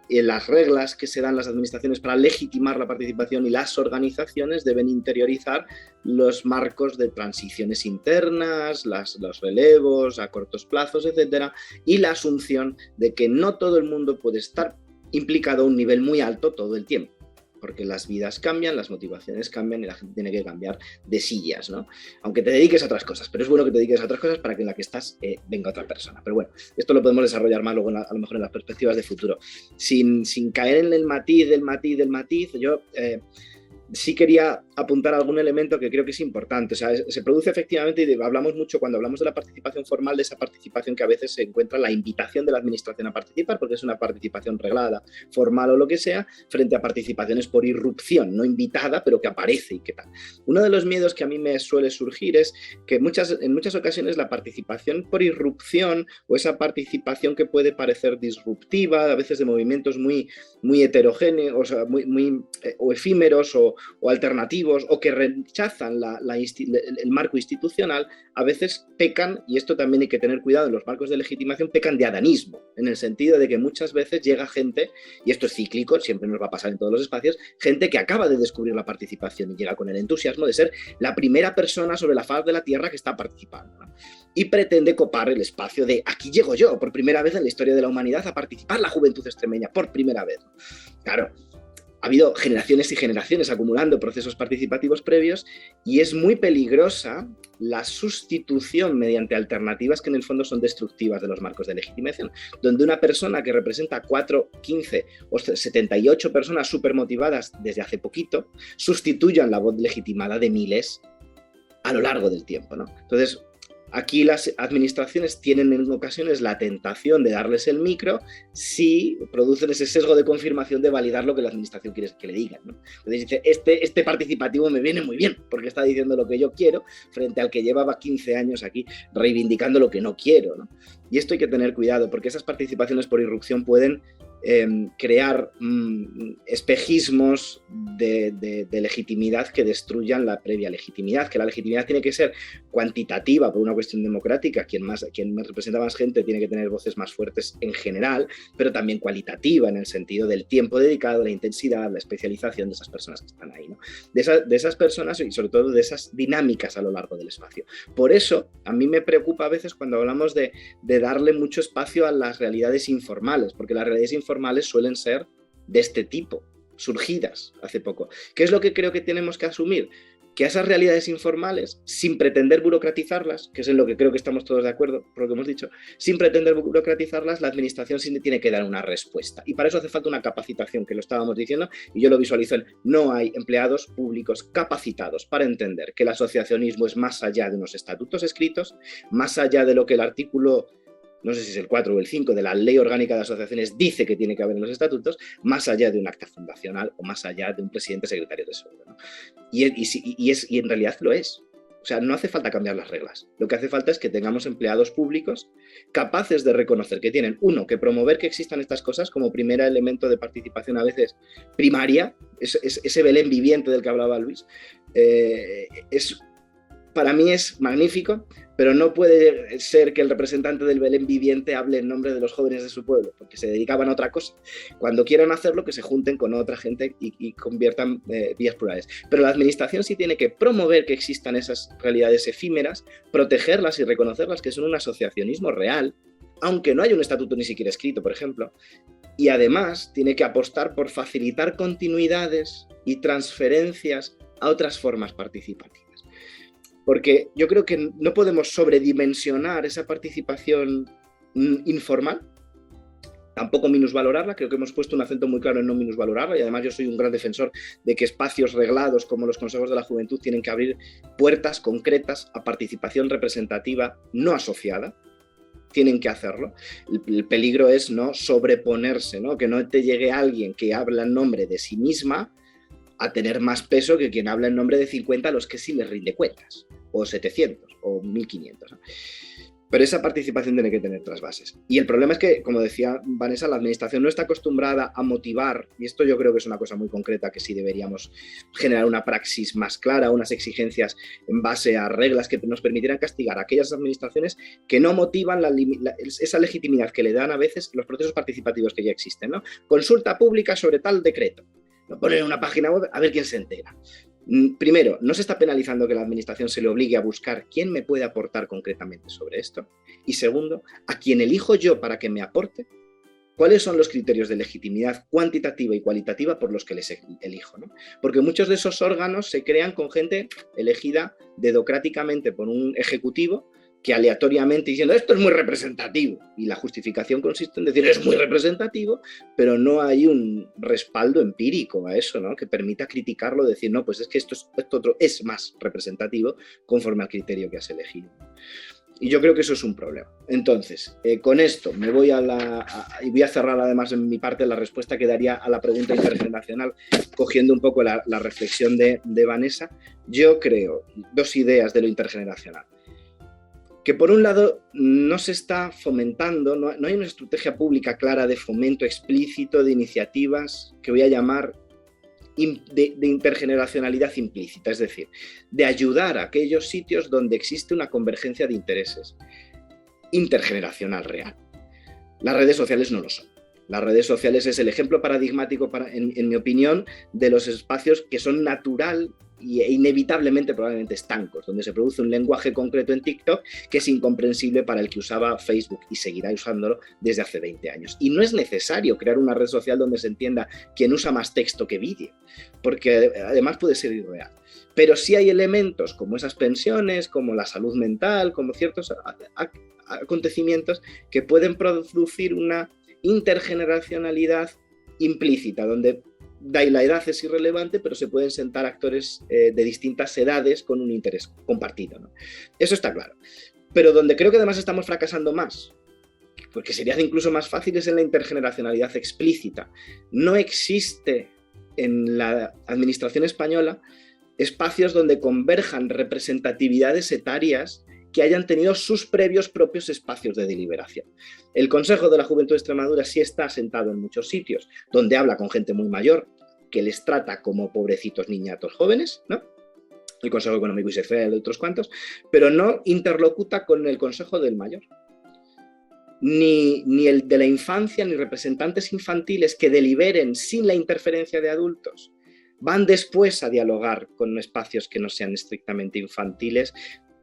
las reglas que se dan las administraciones para legitimar la participación y las organizaciones deben interiorizar los marcos de transiciones internas, los relevos a cortos plazos, etcétera, y la asunción de que no todo el mundo puede estar implicado a un nivel muy alto todo el tiempo, porque las vidas cambian, las motivaciones cambian y la gente tiene que cambiar de sillas, ¿no? Aunque te dediques a otras cosas, pero es bueno que te dediques a otras cosas para que en la que estás venga otra persona. Pero bueno, esto lo podemos desarrollar más luego a lo mejor en las perspectivas de futuro. Sin caer en el matiz, yo sí quería apuntar algún elemento que creo que es importante. O sea, se produce efectivamente, y hablamos mucho cuando hablamos de la participación formal, de esa participación que a veces se encuentra la invitación de la administración a participar, porque es una participación reglada, formal o lo que sea, frente a participaciones por irrupción, no invitada, pero que aparece y qué tal. Uno de los miedos que a mí me suele surgir es que en muchas ocasiones la participación por irrupción o esa participación que puede parecer disruptiva, a veces de movimientos muy heterogéneos, o sea, muy efímeros o alternativos, participativos o que rechazan el marco institucional, a veces pecan, y esto también hay que tener cuidado en los marcos de legitimación, pecan de adanismo, en el sentido de que muchas veces llega gente, y esto es cíclico, siempre nos va a pasar en todos los espacios, gente que acaba de descubrir la participación y llega con el entusiasmo de ser la primera persona sobre la faz de la Tierra que está participando, ¿no? Y pretende copar el espacio de aquí llego yo, por primera vez en la historia de la humanidad, a participar la juventud extremeña, por primera vez. Claro, ha habido generaciones y generaciones acumulando procesos participativos previos y es muy peligrosa la sustitución mediante alternativas que en el fondo son destructivas de los marcos de legitimación, donde una persona que representa 4, 15 o 78 personas súper motivadas desde hace poquito sustituyan la voz legitimada de miles a lo largo del tiempo, ¿no? Entonces, aquí las administraciones tienen en ocasiones la tentación de darles el micro si producen ese sesgo de confirmación de validar lo que la administración quiere que le digan, ¿no? Entonces dice, este participativo me viene muy bien porque está diciendo lo que yo quiero frente al que llevaba 15 años aquí reivindicando lo que no quiero, ¿no? Y esto hay que tener cuidado porque esas participaciones por irrupción pueden crear espejismos de legitimidad que destruyan la previa legitimidad, que la legitimidad tiene que ser cuantitativa por una cuestión democrática, quien representa más gente tiene que tener voces más fuertes en general, pero también cualitativa en el sentido del tiempo dedicado, la intensidad, la especialización de esas personas que están ahí, ¿no? De esas personas y sobre todo de esas dinámicas a lo largo del espacio. Por eso a mí me preocupa a veces cuando hablamos de darle mucho espacio a las realidades informales, porque las realidades informales suelen ser de este tipo, surgidas hace poco. ¿Qué es lo que creo que tenemos que asumir? Que a esas realidades informales, sin pretender burocratizarlas, que es en lo que creo que estamos todos de acuerdo, por lo que hemos dicho, sin pretender burocratizarlas, la administración sí tiene que dar una respuesta. Y para eso hace falta una capacitación, que lo estábamos diciendo, y yo lo visualizo en no hay empleados públicos capacitados para entender que el asociacionismo es más allá de unos estatutos escritos, más allá de lo que el artículo, no sé si es el 4 o el 5 de la Ley Orgánica de Asociaciones dice que tiene que haber en los estatutos, más allá de un acta fundacional o más allá de un presidente secretario de tesoro, ¿no? Y en realidad lo es. O sea, no hace falta cambiar las reglas. Lo que hace falta es que tengamos empleados públicos capaces de reconocer que tienen, uno, que promover que existan estas cosas como primer elemento de participación a veces primaria, ese Belén viviente del que hablaba Luis, para mí es magnífico, pero no puede ser que el representante del Belén viviente hable en nombre de los jóvenes de su pueblo, porque se dedicaban a otra cosa. Cuando quieran hacerlo, que se junten con otra gente y conviertan vías plurales. Pero la administración sí tiene que promover que existan esas realidades efímeras, protegerlas y reconocerlas, que son un asociacionismo real, aunque no haya un estatuto ni siquiera escrito, por ejemplo. Y además tiene que apostar por facilitar continuidades y transferencias a otras formas participativas. Porque yo creo que no podemos sobredimensionar esa participación informal, tampoco minusvalorarla. Creo que hemos puesto un acento muy claro en no minusvalorarla, y además yo soy un gran defensor de que espacios reglados como los consejos de la juventud tienen que abrir puertas concretas a participación representativa no asociada. Tienen que hacerlo. El peligro es no sobreponerse, ¿no? Que no te llegue alguien que habla en nombre de sí misma a tener más peso que quien habla en nombre de 50 a los que sí les rinde cuentas, o 700, o 1500, ¿no? Pero esa participación tiene que tener otras bases. Y el problema es que, como decía Vanessa, la administración no está acostumbrada a motivar, y esto yo creo que es una cosa muy concreta que sí deberíamos generar una praxis más clara, unas exigencias en base a reglas que nos permitieran castigar a aquellas administraciones que no motivan esa legitimidad que le dan a veces los procesos participativos que ya existen, ¿no? Consulta pública sobre tal decreto. Lo ponen en una página web a ver quién se entera. Primero, no se está penalizando que la administración se le obligue a buscar quién me puede aportar concretamente sobre esto. Y segundo, a quien elijo yo para que me aporte, cuáles son los criterios de legitimidad cuantitativa y cualitativa por los que les elijo, ¿no? Porque muchos de esos órganos se crean con gente elegida dedocráticamente por un ejecutivo que aleatoriamente diciendo esto es muy representativo, y la justificación consiste en decir es muy representativo, pero no hay un respaldo empírico a eso, ¿no? Que permita criticarlo, decir no, pues es que esto otro es más representativo conforme al criterio que has elegido. Y yo creo que eso es un problema. Entonces, con esto me voy y voy a cerrar además en mi parte la respuesta que daría a la pregunta intergeneracional, cogiendo un poco la reflexión de Vanessa. Yo creo dos ideas de lo intergeneracional. Que por un lado no se está fomentando, no hay una estrategia pública clara de fomento explícito de iniciativas que voy a llamar de intergeneracionalidad implícita, es decir, de ayudar a aquellos sitios donde existe una convergencia de intereses intergeneracional real. Las redes sociales no lo son. Las redes sociales es el ejemplo paradigmático, en mi opinión, de los espacios que son natural e inevitablemente probablemente estancos, donde se produce un lenguaje concreto en TikTok que es incomprensible para el que usaba Facebook y seguirá usándolo desde hace 20 años. Y no es necesario crear una red social donde se entienda quién usa más texto que vídeo, porque además puede ser irreal. Pero sí hay elementos como esas pensiones, como la salud mental, como ciertos acontecimientos que pueden producir una intergeneracionalidad implícita, donde la edad es irrelevante, pero se pueden sentar actores de distintas edades con un interés compartido, ¿no? Eso está claro. Pero donde creo que además estamos fracasando más, porque sería incluso más fácil, es en la intergeneracionalidad explícita. No existe en la administración española espacios donde converjan representatividades etarias que hayan tenido sus previos propios espacios de deliberación. El Consejo de la Juventud de Extremadura sí está asentado en muchos sitios, donde habla con gente muy mayor, que les trata como pobrecitos niñatos jóvenes, ¿no? El Consejo Económico y Social de otros cuantos, pero no interlocuta con el Consejo del Mayor. Ni el de la infancia, ni representantes infantiles que deliberen sin la interferencia de adultos, van después a dialogar con espacios que no sean estrictamente infantiles,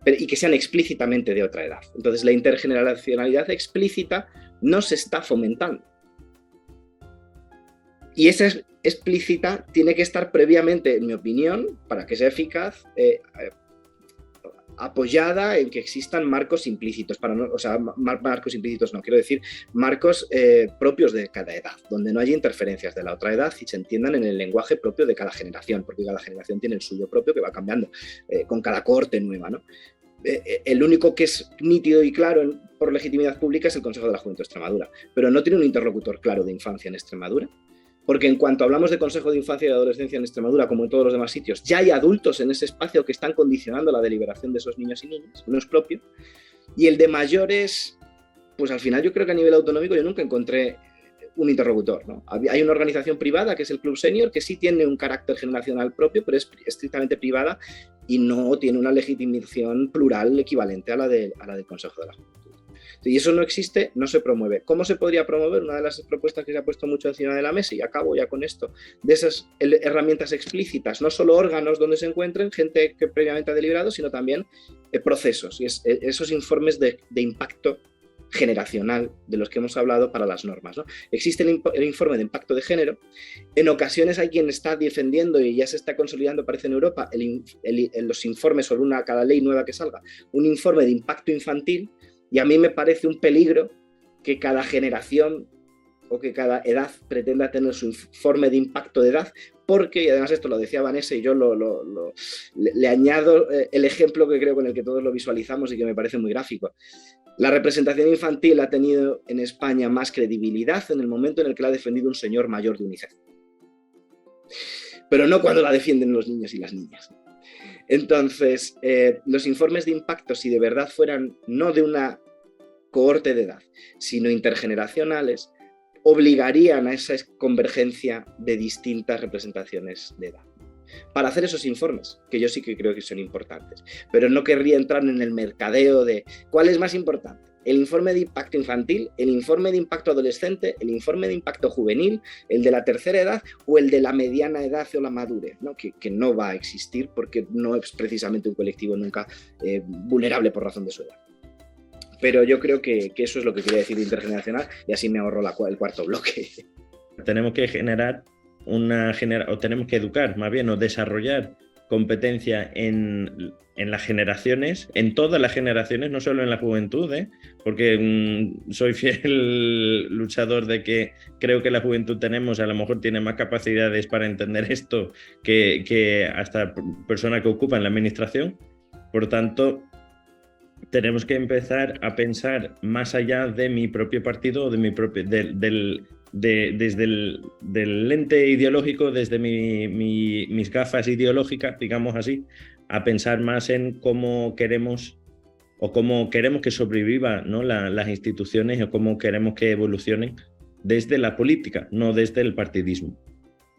y que sean explícitamente de otra edad. Entonces, la intergeneracionalidad explícita no se está fomentando. Y esa explícita tiene que estar previamente, en mi opinión, para que sea eficaz, apoyada en que existan marcos implícitos, marcos implícitos no, quiero decir marcos propios de cada edad, donde no haya interferencias de la otra edad y se entiendan en el lenguaje propio de cada generación, porque cada generación tiene el suyo propio que va cambiando con cada cohorte nueva, ¿no? El único que es nítido y claro por legitimidad pública es el Consejo de la Juventud de Extremadura, pero no tiene un interlocutor claro de infancia en Extremadura. Porque en cuanto hablamos de Consejo de Infancia y de Adolescencia en Extremadura, como en todos los demás sitios, ya hay adultos en ese espacio que están condicionando la deliberación de esos niños y niñas, no es propio. Y el de mayores, pues al final yo creo que a nivel autonómico yo nunca encontré un interlocutor, ¿no? Hay una organización privada que es el Club Senior, que sí tiene un carácter generacional propio, pero es estrictamente privada y no tiene una legitimación plural equivalente a la del Consejo de la Juventud. Y eso no existe, no se promueve. ¿Cómo se podría promover? Una de las propuestas que se ha puesto mucho encima de la mesa, y acabo ya con esto, de esas herramientas explícitas, no solo órganos donde se encuentren gente que previamente ha deliberado, sino también procesos, y esos informes de impacto generacional de los que hemos hablado para las normas, ¿no? Existe el informe de impacto de género. En ocasiones hay quien está defendiendo, y ya se está consolidando, parece en Europa, los informes sobre cada ley nueva que salga, un informe de impacto infantil. Y a mí me parece un peligro que cada generación o que cada edad pretenda tener su informe de impacto de edad, porque, y además esto lo decía Vanessa y yo le añado el ejemplo que creo con el que todos lo visualizamos y que me parece muy gráfico. La representación infantil ha tenido en España más credibilidad en el momento en el que la ha defendido un señor mayor de UNICEF. Pero no cuando la defienden los niños y las niñas. Entonces, los informes de impacto, si de verdad fueran no de una cohorte de edad, sino intergeneracionales, obligarían a esa convergencia de distintas representaciones de edad. Para hacer esos informes, que yo sí que creo que son importantes, pero no querría entrar en el mercadeo de cuál es más importante. El informe de impacto infantil, el informe de impacto adolescente, el informe de impacto juvenil, el de la tercera edad o el de la mediana edad o la madurez, ¿no? Que no va a existir porque no es precisamente un colectivo nunca vulnerable por razón de su edad. Pero yo creo que eso es lo que quería decir de intergeneracional y así me ahorro el cuarto bloque. Tenemos que generar o tenemos que educar más bien o desarrollar competencia en las generaciones, en todas las generaciones, no solo en la juventud, porque soy fiel luchador de que creo que la juventud a lo mejor tiene más capacidades para entender esto que hasta personas que ocupan la administración. Por tanto, tenemos que empezar a pensar más allá de mi propio partido o de mi propio, desde el lente ideológico, desde mis gafas ideológicas, digamos así, a pensar más en cómo queremos que sobrevivan, ¿no? las instituciones o cómo queremos que evolucionen desde la política, no desde el partidismo.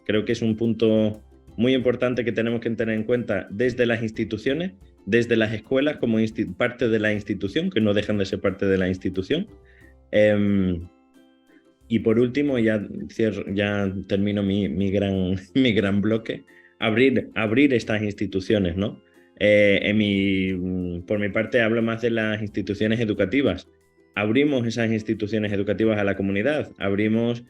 Creo que es un punto muy importante que tenemos que tener en cuenta desde las instituciones, desde las escuelas como parte de la institución, que no dejan de ser parte de la institución. Y por último, ya termino mi gran bloque, abrir estas instituciones, ¿no? Por mi parte hablo más de las instituciones educativas. Abrimos esas instituciones educativas a la comunidad, abrimos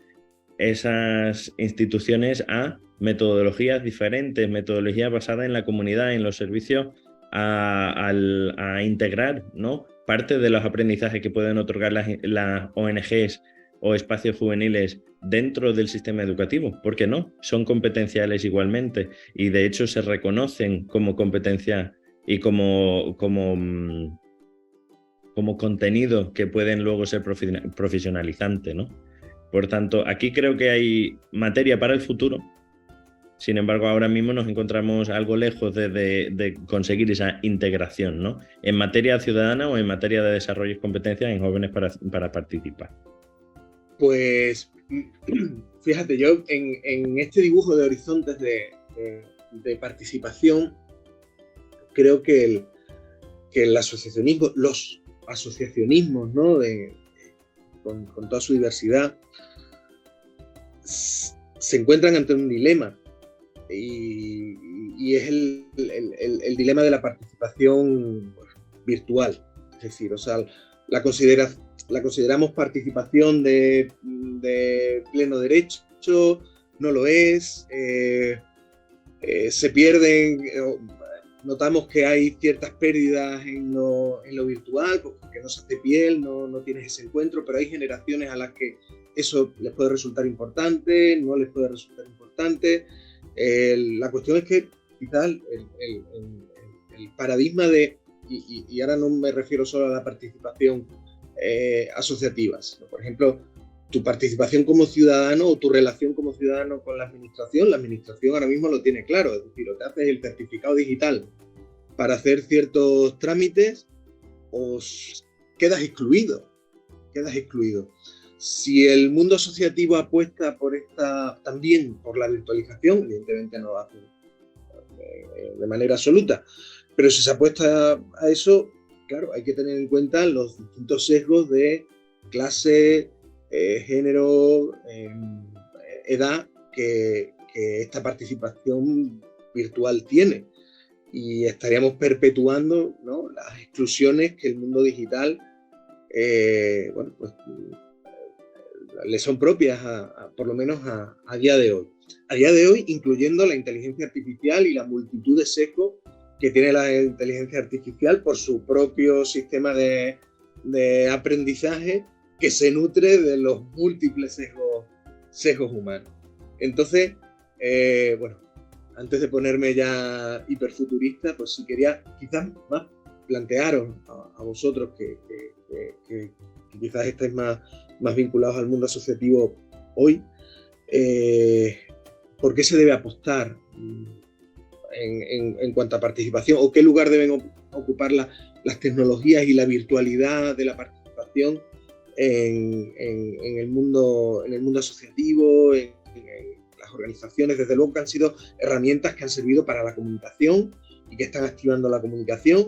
esas instituciones a metodologías diferentes, metodologías basadas en la comunidad, en los servicios, a integrar, ¿no?, parte de los aprendizajes que pueden otorgar las ONGs o espacios juveniles dentro del sistema educativo. ¿Por qué no? Son competenciales igualmente y de hecho se reconocen como competencia y como contenido que pueden luego ser profesionalizante, ¿no? Por tanto, aquí creo que hay materia para el futuro. Sin embargo, ahora mismo nos encontramos algo lejos de conseguir esa integración, ¿no?, en materia ciudadana o en materia de desarrollo y competencias en jóvenes para participar. Pues fíjate, yo en este dibujo de horizontes de participación, creo que el asociacionismo, los asociacionismos, ¿no?, con toda su diversidad, se encuentran ante un dilema, y es el dilema de la participación virtual. Es decir, o sea, la consideramos participación de pleno derecho, no lo es, se pierden, notamos que hay ciertas pérdidas en lo virtual, porque no se hace piel, no tienes ese encuentro, pero hay generaciones a las que eso les puede resultar importante, no les puede resultar importante. La cuestión es que quizás el paradigma y ahora no me refiero solo a la participación asociativa, sino, por ejemplo, tu participación como ciudadano o tu relación como ciudadano con la administración ahora mismo lo tiene claro, es decir, o te haces el certificado digital para hacer ciertos trámites o quedas excluido. Si el mundo asociativo apuesta también por la virtualización, evidentemente no lo hace de manera absoluta, pero si se apuesta a eso, claro, hay que tener en cuenta los distintos sesgos de clase, género, edad que esta participación virtual tiene, y estaríamos perpetuando, ¿no?, las exclusiones que el mundo digital le son propias por lo menos a día de hoy. A día de hoy, incluyendo la inteligencia artificial y la multitud de sesgos que tiene la inteligencia artificial por su propio sistema de aprendizaje, que se nutre de los múltiples sesgos humanos. Entonces, antes de ponerme ya hiperfuturista, pues sí quería quizás más plantearos a vosotros que quizás estáis más vinculados al mundo asociativo hoy, ¿por qué se debe apostar en cuanto a participación, o qué lugar deben ocupar las tecnologías y la virtualidad de la participación en el mundo asociativo, en las organizaciones? Desde luego que han sido herramientas que han servido para la comunicación y que están activando la comunicación,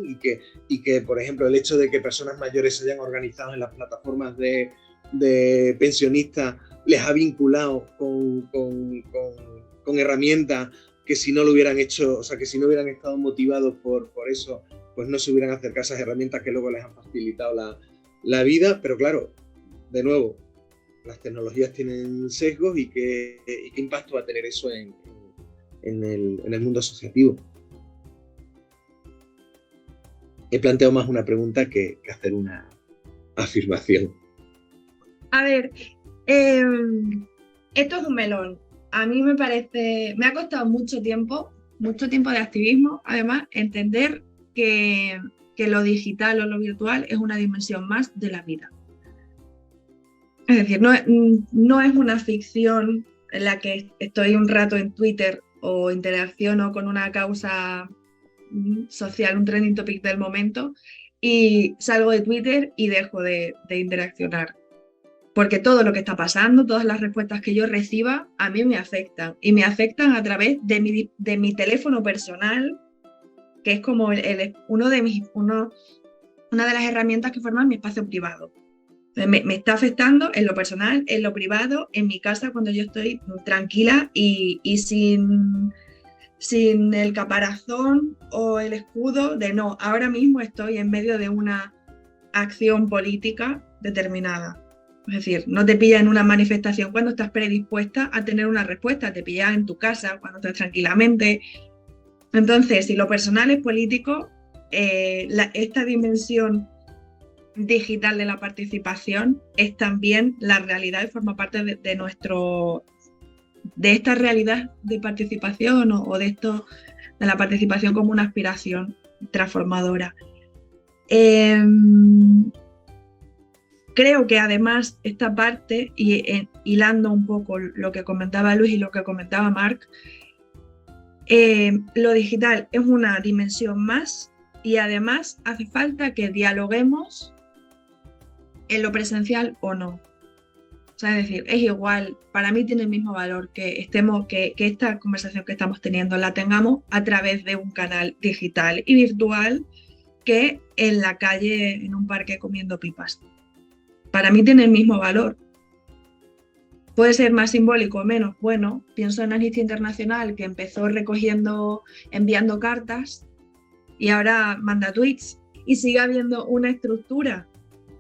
y que por ejemplo, el hecho de que personas mayores se hayan organizado en las plataformas de pensionistas les ha vinculado con herramientas que si no lo hubieran hecho, o sea, que si no hubieran estado motivados por eso, pues no se hubieran acercado a esas herramientas que luego les han facilitado la vida. Pero claro, de nuevo, las tecnologías tienen sesgos, y qué impacto va a tener eso en el mundo asociativo. He planteado más una pregunta que hacer una afirmación. A ver, esto es un melón. A mí me ha costado mucho tiempo de activismo, además, entender que lo digital o lo virtual es una dimensión más de la vida. Es decir, no es una ficción en la que estoy un rato en Twitter o interacciono con una causa social, un trending topic del momento, y salgo de Twitter y dejo de interaccionar. Porque todo lo que está pasando, todas las respuestas que yo reciba, a mí me afectan. Y me afectan a través de mi teléfono personal, que es como una de las herramientas que forman mi espacio privado. Me está afectando en lo personal, en lo privado, en mi casa cuando yo estoy tranquila y sin el caparazón o el escudo de no, ahora mismo estoy en medio de una acción política determinada. Es decir, no te pilla en una manifestación cuando estás predispuesta a tener una respuesta, te pilla en tu casa cuando estás tranquilamente. Entonces, si lo personal es político, esta dimensión digital de la participación es también la realidad y forma parte de esta realidad de participación o de la participación como una aspiración transformadora. Creo que además esta parte, y hilando un poco lo que comentaba Luis y lo que comentaba Marc, lo digital es una dimensión más y además hace falta que dialoguemos en lo presencial o no. O sea, es decir, es igual, para mí tiene el mismo valor que esta conversación que estamos teniendo la tengamos a través de un canal digital y virtual que en la calle, en un parque comiendo pipas. Para mí tiene el mismo valor. Puede ser más simbólico o menos. Bueno, pienso en Amnistía Internacional, que empezó enviando cartas y ahora manda tweets y sigue habiendo una estructura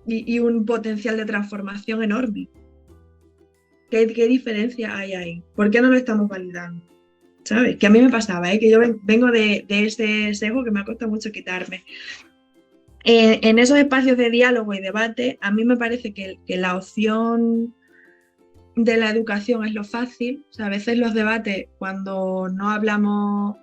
y un potencial de transformación enorme. ¿Qué diferencia hay ahí? ¿Por qué no lo estamos validando? ¿Sabes? Que a mí me pasaba, que yo vengo de ese sesgo que me ha costado mucho quitarme. En esos espacios de diálogo y debate, a mí me parece que la opción de la educación es lo fácil. O sea, a veces los debates, cuando no hablamos,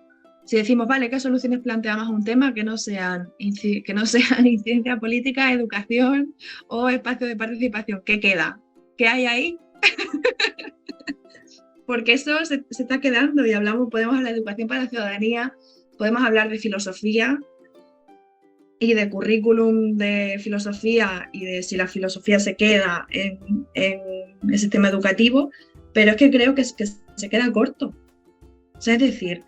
si decimos, vale, ¿qué soluciones planteamos a un tema que no sean incidencia política, educación o espacio de participación? ¿Qué queda? ¿Qué hay ahí? Porque eso se está quedando y podemos hablar de educación para la ciudadanía, podemos hablar de filosofía y de currículum de filosofía y de si la filosofía se queda en el sistema educativo, pero es que creo que se queda corto. O sea, es decir,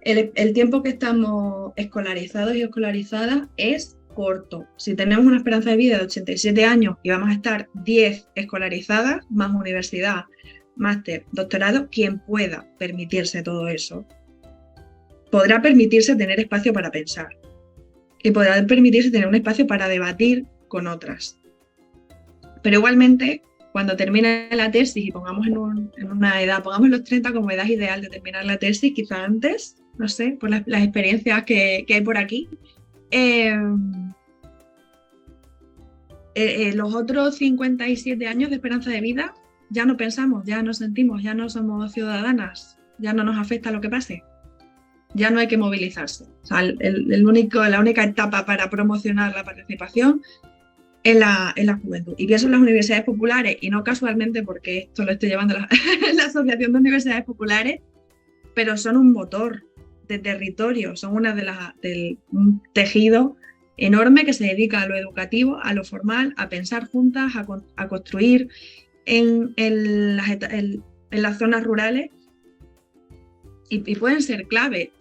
el tiempo que estamos escolarizados y escolarizadas es corto. Si tenemos una esperanza de vida de 87 años y vamos a estar 10 escolarizadas, más universidad, máster, doctorado, quien pueda permitirse todo eso, podrá permitirse tener espacio para pensar y podrá permitirse tener un espacio para debatir con otras. Pero igualmente, cuando termine la tesis y pongamos en una edad, pongamos los 30 como edad ideal de terminar la tesis, quizá antes, no sé, por las experiencias que hay por aquí, los otros 57 años de esperanza de vida ya no pensamos, ya no sentimos, ya no somos ciudadanas, ya no nos afecta lo que pase, ya no hay que movilizarse. O sea, la única etapa para promocionar la participación es la juventud. Y pienso en las universidades populares, y no casualmente porque esto lo estoy llevando la Asociación de Universidades Populares, pero son un motor de territorio, son una un tejido enorme que se dedica a lo educativo, a lo formal, a pensar juntas, a construir en las zonas rurales y pueden ser clave,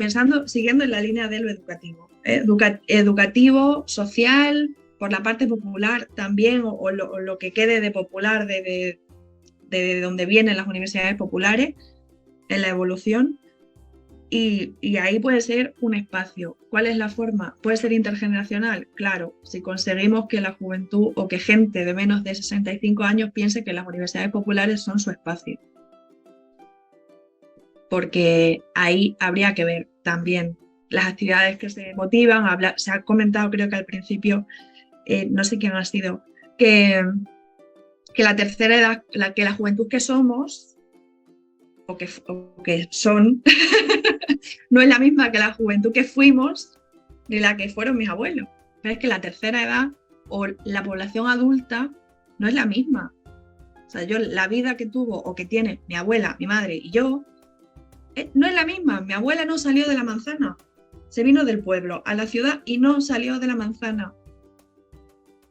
siguiendo en la línea de lo educativo. Educativo, social, por la parte popular también, o lo que quede de popular de donde vienen las universidades populares en la evolución. Y ahí puede ser un espacio. ¿Cuál es la forma? Puede ser intergeneracional, claro, si conseguimos que la juventud o que gente de menos de 65 años piense que las universidades populares son su espacio. Porque ahí habría que ver también las actividades que se motivan. Se ha comentado, creo que al principio, no sé quién ha sido, que la tercera edad, que la juventud que somos, o que son, no es la misma que la juventud que fuimos ni la que fueron mis abuelos. Pero es que la tercera edad o la población adulta no es la misma. O sea, la vida que tuvo o que tiene mi abuela, mi madre y yo, no es la misma. Mi abuela no salió de la manzana, se vino del pueblo a la ciudad y no salió de la manzana.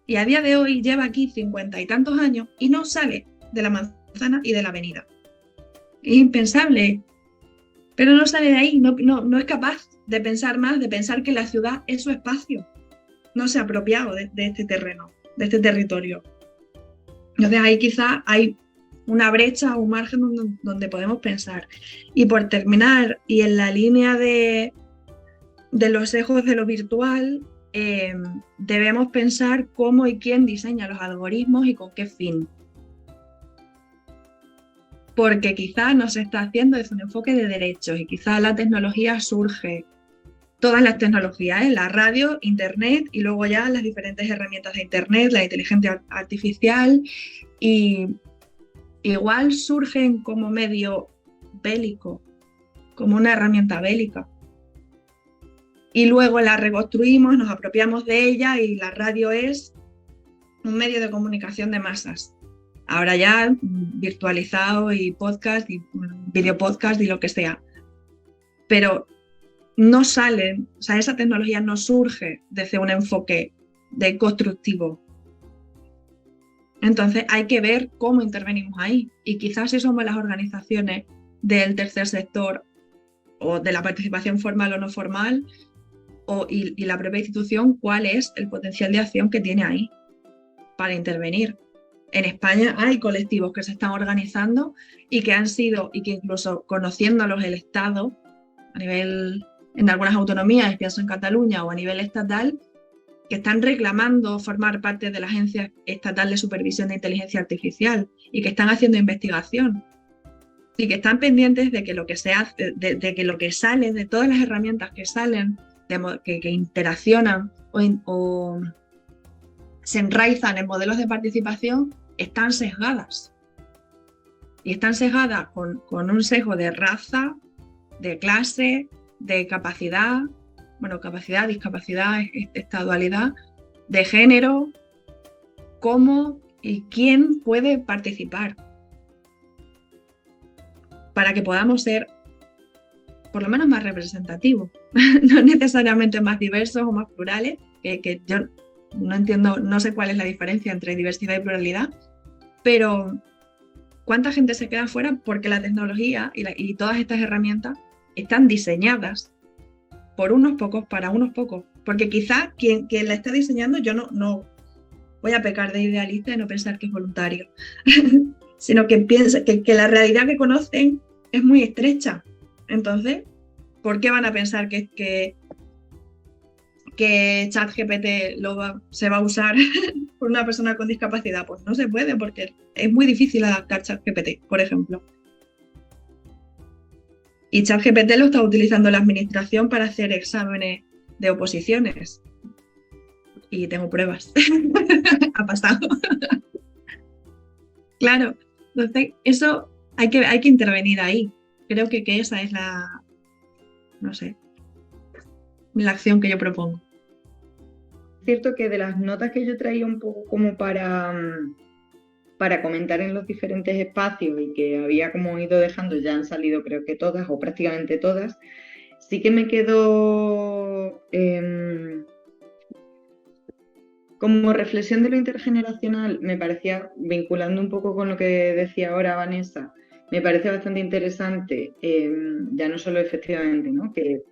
y a día de hoy lleva aquí 50 y tantos años y no sale de la manzana y de la avenida. Es impensable, pero no sale de ahí, no es capaz de pensar más, de pensar que la ciudad es su espacio. No se ha apropiado de este terreno, de este territorio. Entonces ahí quizá hay una brecha o un margen donde podemos pensar. Y por terminar, y en la línea de los sesgos de lo virtual, debemos pensar cómo y quién diseña los algoritmos y con qué fin. Porque quizás no se está haciendo desde un enfoque de derechos y quizás la tecnología surge, todas las tecnologías, la radio, internet y luego ya las diferentes herramientas de internet, la inteligencia artificial, y igual surgen como medio bélico, como una herramienta bélica. Y luego la reconstruimos, nos apropiamos de ella y la radio es un medio de comunicación de masas. Ahora ya virtualizado y podcast y video podcast y lo que sea. Pero no salen, o sea, esa tecnología no surge desde un enfoque de constructivo. Entonces hay que ver cómo intervenimos ahí. Y quizás si somos las organizaciones del tercer sector o de la participación formal o no formal, y la propia institución, cuál es el potencial de acción que tiene ahí para intervenir. En España hay colectivos que se están organizando y que han sido, y que incluso conociéndolos el Estado, a nivel, en algunas autonomías, pienso en Cataluña, o a nivel estatal, que están reclamando formar parte de la Agencia Estatal de Supervisión de Inteligencia Artificial y que están haciendo investigación y que están pendientes de que lo que se hace, de que lo que sale, de todas las herramientas que salen, que interaccionan o se enraizan en modelos de participación, están sesgadas. Y están sesgadas con un sesgo de raza, de clase, de capacidad, capacidad, discapacidad, esta dualidad, de género, cómo y quién puede participar. Para que podamos ser por lo menos más representativos, no necesariamente más diversos o más plurales, que yo no entiendo, no sé cuál es la diferencia entre diversidad y pluralidad, pero ¿cuánta gente se queda fuera? Porque la tecnología y todas estas herramientas están diseñadas por unos pocos, para unos pocos, porque quizás quien la está diseñando, yo no voy a pecar de idealista y no pensar que es voluntario, sino que piensa que la realidad que conocen es muy estrecha. Entonces, ¿por qué van a pensar que ChatGPT se va a usar por una persona con discapacidad? Pues no se puede, porque es muy difícil adaptar ChatGPT, por ejemplo. Y ChatGPT lo está utilizando la administración para hacer exámenes de oposiciones. Y tengo pruebas. Ha pasado. Claro, entonces eso hay que intervenir ahí. Creo que esa es la acción que yo propongo. Es cierto que de las notas que yo traía un poco como para comentar en los diferentes espacios y que había como ido dejando, ya han salido creo que todas o prácticamente todas, sí que me quedó como reflexión de lo intergeneracional, me parecía, vinculando un poco con lo que decía ahora Vanessa, me parece bastante interesante, ya no solo efectivamente, ¿no? Que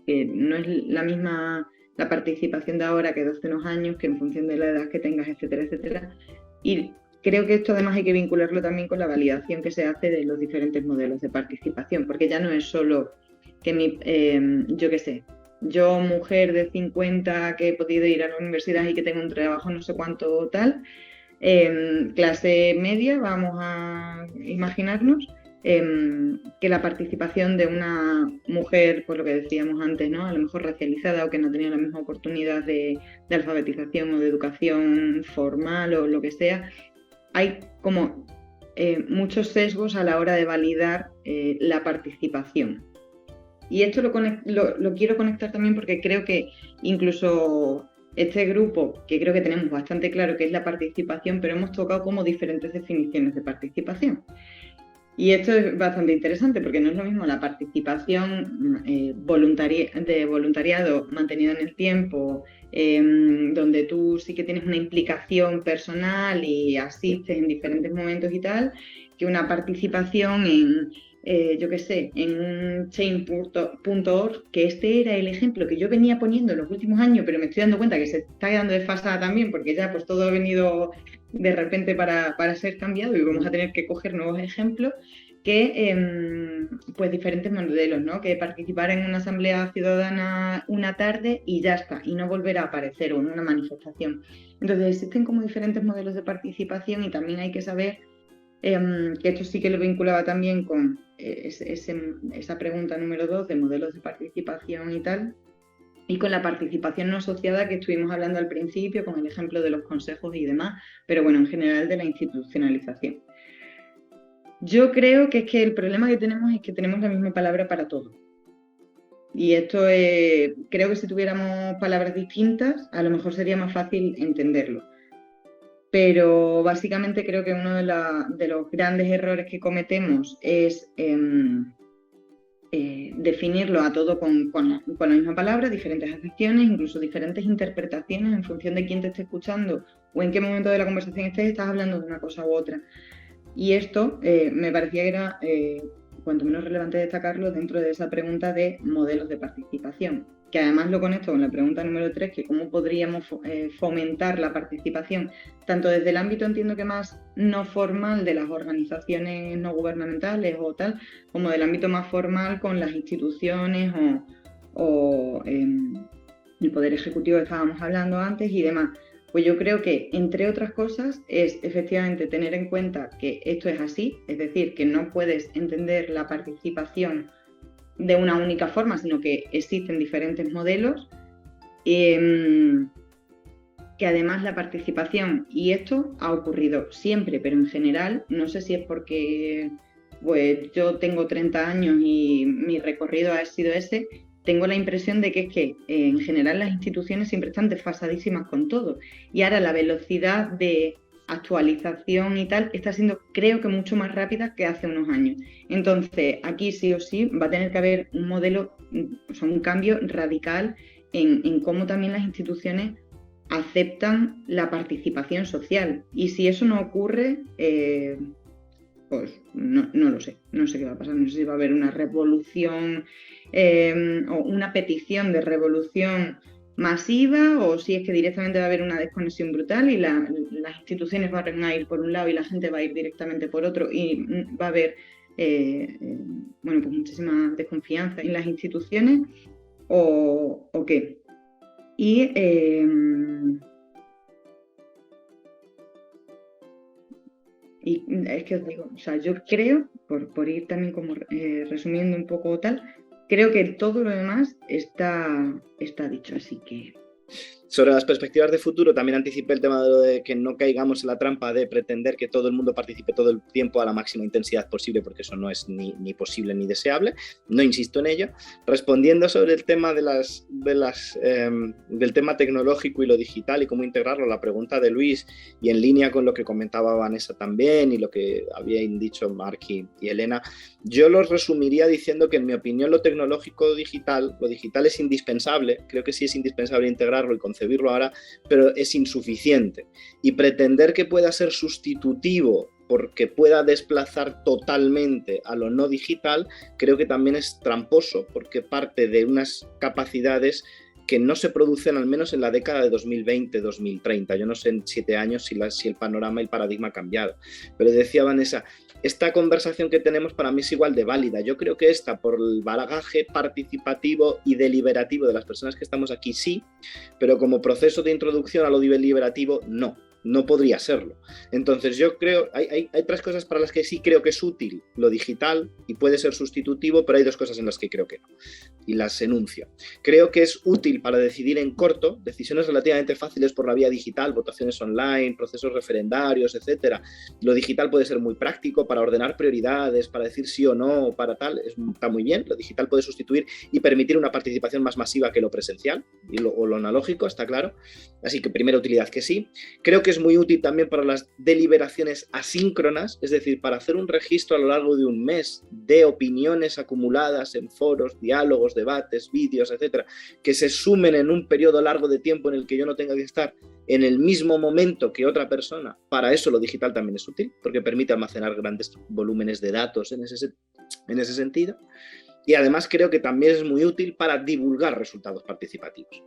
no es la misma la participación de ahora que de hace unos años, que en función de la edad que tengas, etcétera, etcétera. Y creo que esto además hay que vincularlo también con la validación que se hace de los diferentes modelos de participación, porque ya no es solo que yo mujer de 50 que he podido ir a la universidad y que tengo un trabajo no sé cuánto tal, clase media, vamos a imaginarnos, que la participación de una mujer, por lo que decíamos antes, ¿no? A lo mejor racializada o que no tenía la misma oportunidad de alfabetización o de educación formal o lo que sea, hay como muchos sesgos a la hora de validar la participación. Y esto lo quiero conectar también porque creo que incluso este grupo, que creo que tenemos bastante claro que es la participación, pero hemos tocado como diferentes definiciones de participación. Y esto es bastante interesante porque no es lo mismo la participación de voluntariado mantenido en el tiempo, donde tú sí que tienes una implicación personal y asistes en diferentes momentos y tal, que una participación en, yo qué sé, en un change.org, que este era el ejemplo que yo venía poniendo en los últimos años, pero me estoy dando cuenta que se está quedando desfasada también porque ya pues todo ha venido de repente para ser cambiado y vamos a tener que coger nuevos ejemplos, que pues diferentes modelos, ¿no? Que participar en una asamblea ciudadana una tarde y ya está, y no volver a aparecer o en una manifestación. Entonces existen como diferentes modelos de participación y también hay que saber que esto sí que lo vinculaba también con esa pregunta número 2 de modelos de participación y tal, y con la participación no asociada que estuvimos hablando al principio, con el ejemplo de los consejos y demás, pero bueno, en general de la institucionalización. Yo creo que es que el problema que tenemos es que tenemos la misma palabra para todo. Y esto creo que si tuviéramos palabras distintas, a lo mejor sería más fácil entenderlo. Pero básicamente creo que uno de los grandes errores que cometemos es definirlo a todo con la misma palabra, diferentes acepciones, incluso diferentes interpretaciones en función de quién te esté escuchando o en qué momento de la conversación estás hablando de una cosa u otra. Y esto me parecía que era cuanto menos relevante destacarlo dentro de esa pregunta de modelos de participación, que además lo conecto con la pregunta número 3, que cómo podríamos fomentar la participación, tanto desde el ámbito, entiendo que más no formal de las organizaciones no gubernamentales o tal, como del ámbito más formal con las instituciones o el poder ejecutivo que estábamos hablando antes y demás. Pues yo creo que, entre otras cosas, es efectivamente tener en cuenta que esto es así, es decir, que no puedes entender la participación de una única forma, sino que existen diferentes modelos, que además la participación, y esto ha ocurrido siempre, pero en general, no sé si es porque pues, yo tengo 30 años y mi recorrido ha sido ese, tengo la impresión de que es que en general las instituciones siempre están desfasadísimas con todo. Y ahora la velocidad de actualización y tal está siendo, creo que mucho más rápida que hace unos años. Entonces, aquí sí o sí va a tener que haber un modelo, o sea, un cambio radical en cómo también las instituciones aceptan la participación social. Y si eso no ocurre, pues no lo sé, no sé qué va a pasar, no sé si va a haber una revolución o una petición de revolución masiva o si es que directamente va a haber una desconexión brutal y las instituciones van a ir por un lado y la gente va a ir directamente por otro y va a haber bueno, pues muchísima desconfianza en las instituciones o qué. Y es que os digo, o sea, yo creo, por ir también como resumiendo un poco tal, creo que todo lo demás está dicho, así que... Sobre las perspectivas de futuro, también anticipé el tema de lo de que no caigamos en la trampa de pretender que todo el mundo participe todo el tiempo a la máxima intensidad posible, porque eso no es ni posible ni deseable. No insisto en ello. Respondiendo sobre el tema del tema tecnológico y lo digital y cómo integrarlo, la pregunta de Luis, y en línea con lo que comentaba Vanessa también y lo que habían dicho Marc y Elena, yo los resumiría diciendo que en mi opinión lo tecnológico digital, lo digital es indispensable, creo que sí es indispensable integrarlo y concebirlo ahora, pero es insuficiente. Y pretender que pueda ser sustitutivo porque pueda desplazar totalmente a lo no digital, creo que también es tramposo, porque parte de unas capacidades que no se producen al menos en la década de 2020-2030. Yo no sé en 7 años si el panorama y el paradigma ha cambiado. Pero decía Vanessa, esta conversación que tenemos para mí es igual de válida. Yo creo que por el bagaje participativo y deliberativo de las personas que estamos aquí, sí, pero como proceso de introducción a lo deliberativo, no podría serlo. Entonces yo creo, hay 3 cosas para las que sí creo que es útil lo digital y puede ser sustitutivo, pero hay 2 cosas en las que creo que no, y las enuncio. Creo que es útil para decidir en corto, decisiones relativamente fáciles por la vía digital, votaciones online, procesos referendarios, etcétera. Lo digital puede ser muy práctico para ordenar prioridades, para decir sí o no, para tal, está muy bien. Lo digital puede sustituir y permitir una participación más masiva que lo presencial o lo analógico, está claro. Así que primera utilidad que sí. Creo que es es muy útil también para las deliberaciones asíncronas, es decir, para hacer un registro a lo largo de un mes de opiniones acumuladas en foros, diálogos, debates, vídeos, etcétera, que se sumen en un periodo largo de tiempo en el que yo no tenga que estar en el mismo momento que otra persona. Para eso lo digital también es útil, porque permite almacenar grandes volúmenes de datos en ese sentido. Y además creo que también es muy útil para divulgar resultados participativos.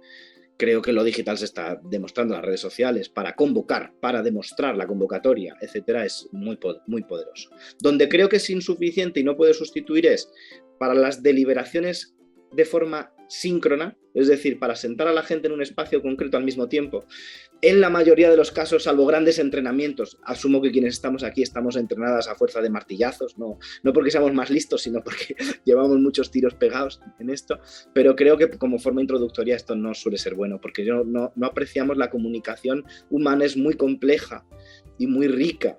Creo que lo digital se está demostrando en las redes sociales para convocar, para demostrar la convocatoria, etcétera, es muy poderoso. Donde creo que es insuficiente y no puede sustituir es para las deliberaciones de forma síncrona, es decir, para sentar a la gente en un espacio concreto al mismo tiempo. En la mayoría de los casos, salvo grandes entrenamientos, asumo que quienes estamos aquí estamos entrenadas a fuerza de martillazos, no porque seamos más listos, sino porque llevamos muchos tiros pegados en esto, pero creo que como forma introductoria esto no suele ser bueno, porque no apreciamos la comunicación humana, es muy compleja y muy rica.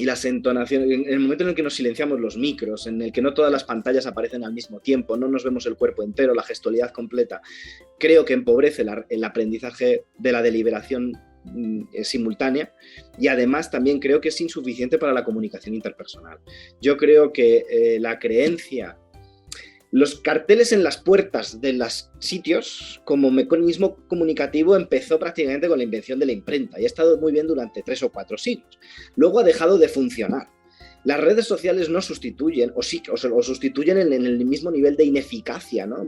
Y las entonaciones, en el momento en el que nos silenciamos los micros, en el que no todas las pantallas aparecen al mismo tiempo, no nos vemos el cuerpo entero, la gestualidad completa, creo que empobrece el aprendizaje de la deliberación simultánea, y además también creo que es insuficiente para la comunicación interpersonal. Yo creo que la creencia, los carteles en las puertas de los sitios como mecanismo comunicativo empezó prácticamente con la invención de la imprenta y ha estado muy bien durante 3 o 4 siglos. Luego ha dejado de funcionar. Las redes sociales no sustituyen, o sustituyen en el mismo nivel de ineficacia, ¿no?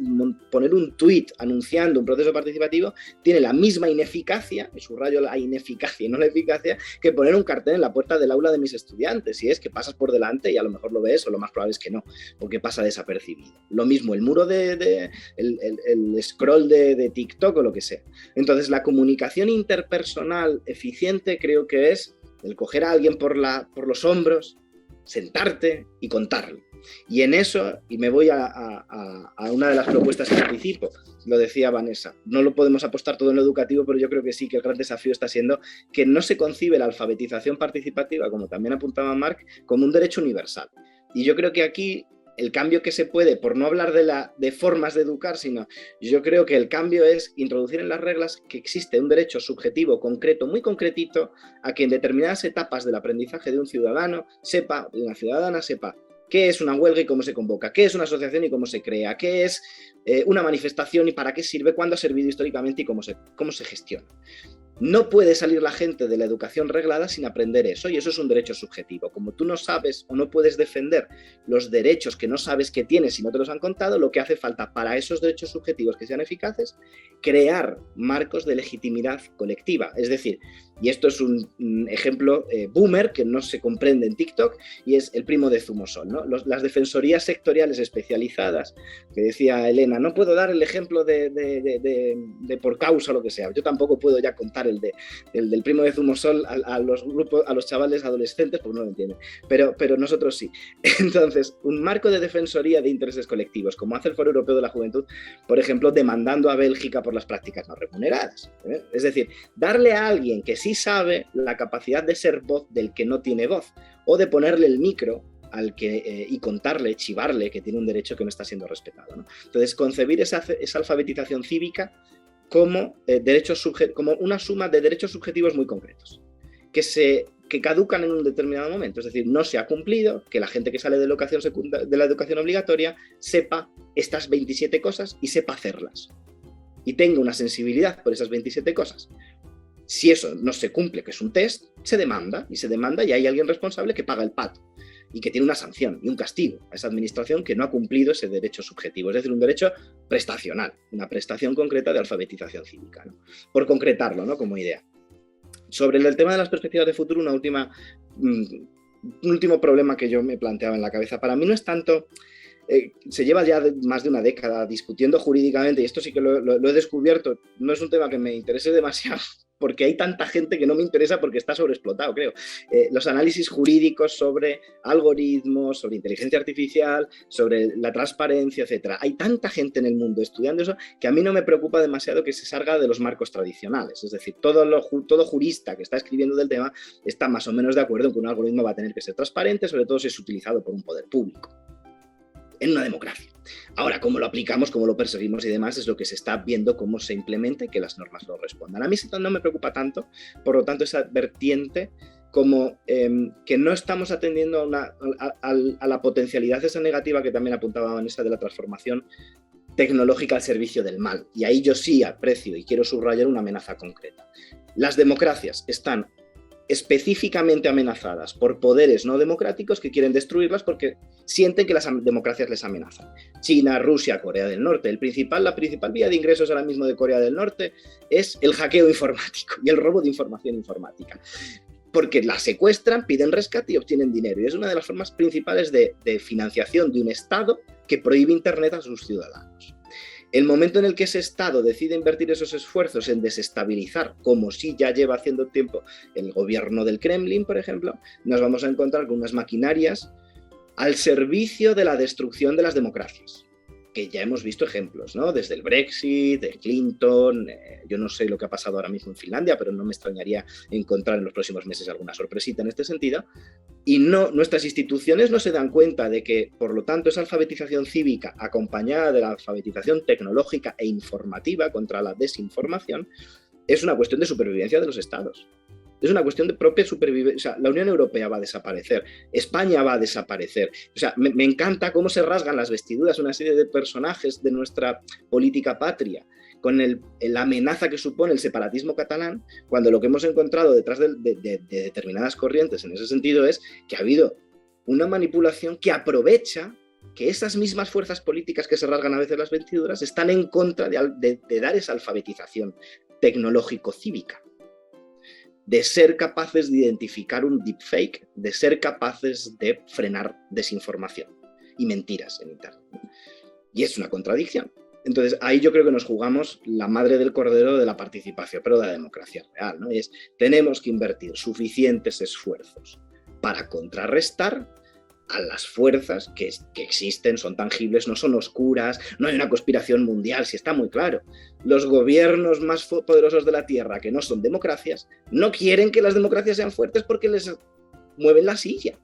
Poner un tuit anunciando un proceso participativo tiene la misma ineficacia, y subrayo la ineficacia y no la eficacia, que poner un cartel en la puerta del aula de mis estudiantes. Y es que pasas por delante y a lo mejor lo ves, o lo más probable es que no, porque pasa desapercibido. Lo mismo, el muro el scroll de TikTok o lo que sea. Entonces, la comunicación interpersonal eficiente creo que es el coger a alguien por los hombros, sentarte y contarlo. Y en eso, y me voy a una de las propuestas que participo, lo decía Vanessa, no lo podemos apostar todo en lo educativo, pero yo creo que sí, que el gran desafío está siendo que no se concibe la alfabetización participativa, como también apuntaba Marc, como un derecho universal. Y yo creo que aquí el cambio que se puede, por no hablar de formas de educar, sino yo creo que el cambio es introducir en las reglas que existe un derecho subjetivo concreto, muy concretito, a que en determinadas etapas del aprendizaje de un ciudadano de una ciudadana sepa qué es una huelga y cómo se convoca, qué es una asociación y cómo se crea, qué es una manifestación y para qué sirve, cuándo ha servido históricamente y cómo se gestiona. No puede salir la gente de la educación reglada sin aprender eso, y eso es un derecho subjetivo. Como tú no sabes o no puedes defender los derechos que no sabes que tienes si no te los han contado, lo que hace falta para esos derechos subjetivos que sean eficaces, crear marcos de legitimidad colectiva. Es decir, y esto es un ejemplo boomer que no se comprende en TikTok, y es el primo de Zumosol, ¿no? Las defensorías sectoriales especializadas, que decía Elena, no puedo dar el ejemplo de por causa o lo que sea. Yo tampoco puedo ya contar el del primo de Zumosol a los chavales adolescentes, porque no lo entienden, pero nosotros sí. Entonces, un marco de defensoría de intereses colectivos, como hace el Foro Europeo de la Juventud, por ejemplo, demandando a Bélgica por las prácticas no remuneradas. Es decir, darle a alguien que sí sabe la capacidad de ser voz del que no tiene voz, o de ponerle el micro y contarle, chivarle que tiene un derecho que no está siendo respetado, ¿no? Entonces, concebir esa alfabetización cívica como una suma de derechos subjetivos muy concretos, que caducan en un determinado momento, es decir, no se ha cumplido, que la gente que sale de la educación obligatoria sepa estas 27 cosas y sepa hacerlas, y tenga una sensibilidad por esas 27 cosas. Si eso no se cumple, que es un test, se demanda y hay alguien responsable que paga el pato y que tiene una sanción y un castigo a esa administración que no ha cumplido ese derecho subjetivo, es decir, un derecho prestacional, una prestación concreta de alfabetización cívica, ¿no? Por concretarlo, ¿no? Como idea. Sobre el tema de las perspectivas de futuro, un último problema que yo me planteaba en la cabeza. Para mí no es tanto... se lleva ya más de una década discutiendo jurídicamente, y esto sí que lo he descubierto, no es un tema que me interese demasiado, porque hay tanta gente que no me interesa porque está sobreexplotado, creo. Los análisis jurídicos sobre algoritmos, sobre inteligencia artificial, sobre la transparencia, etc. Hay tanta gente en el mundo estudiando eso que a mí no me preocupa demasiado que se salga de los marcos tradicionales. Es decir, todo jurista que está escribiendo del tema está más o menos de acuerdo en que un algoritmo va a tener que ser transparente, sobre todo si es utilizado por un poder público. en una democracia. Ahora, cómo lo aplicamos, cómo lo perseguimos y demás, es lo que se está viendo cómo se implementa y que las normas lo respondan. A mí esto no me preocupa tanto, por lo tanto, esa vertiente como que no estamos atendiendo a la potencialidad esa negativa que también apuntaba Vanessa de la transformación tecnológica al servicio del mal. Y ahí yo sí aprecio y quiero subrayar una amenaza concreta. Las democracias están específicamente amenazadas por poderes no democráticos que quieren destruirlas porque sienten que las democracias les amenazan. China, Rusia, Corea del Norte. La principal vía de ingresos ahora mismo de Corea del Norte es el hackeo informático y el robo de información informática. Porque la secuestran, piden rescate y obtienen dinero. Y es una de las formas principales de financiación de un Estado que prohíbe Internet a sus ciudadanos. El momento en el que ese Estado decide invertir esos esfuerzos en desestabilizar, como sí ya lleva haciendo tiempo el gobierno del Kremlin, por ejemplo, nos vamos a encontrar con unas maquinarias al servicio de la destrucción de las democracias, que ya hemos visto ejemplos, ¿no? Desde el Brexit, de Clinton, yo no sé lo que ha pasado ahora mismo en Finlandia, pero no me extrañaría encontrar en los próximos meses alguna sorpresita en este sentido. Y nuestras instituciones no se dan cuenta de que, por lo tanto, esa alfabetización cívica acompañada de la alfabetización tecnológica e informativa contra la desinformación es una cuestión de supervivencia de los estados. Es una cuestión de propia supervivencia. O sea, la Unión Europea va a desaparecer, España va a desaparecer. O sea, me encanta cómo se rasgan las vestiduras una serie de personajes de nuestra política patria con la amenaza que supone el separatismo catalán, cuando lo que hemos encontrado detrás de determinadas corrientes en ese sentido es que ha habido una manipulación que aprovecha que esas mismas fuerzas políticas que se rasgan a veces las vestiduras están en contra de dar esa alfabetización tecnológico-cívica, de ser capaces de identificar un deepfake, de ser capaces de frenar desinformación y mentiras en Internet. Y es una contradicción. Entonces, ahí yo creo que nos jugamos la madre del cordero de la participación, pero de la democracia real, ¿no? Y tenemos que invertir suficientes esfuerzos para contrarrestar a las fuerzas que existen, son tangibles, no son oscuras, no hay una conspiración mundial, si está muy claro. Los gobiernos más poderosos de la Tierra, que no son democracias, no quieren que las democracias sean fuertes porque les mueven la silla.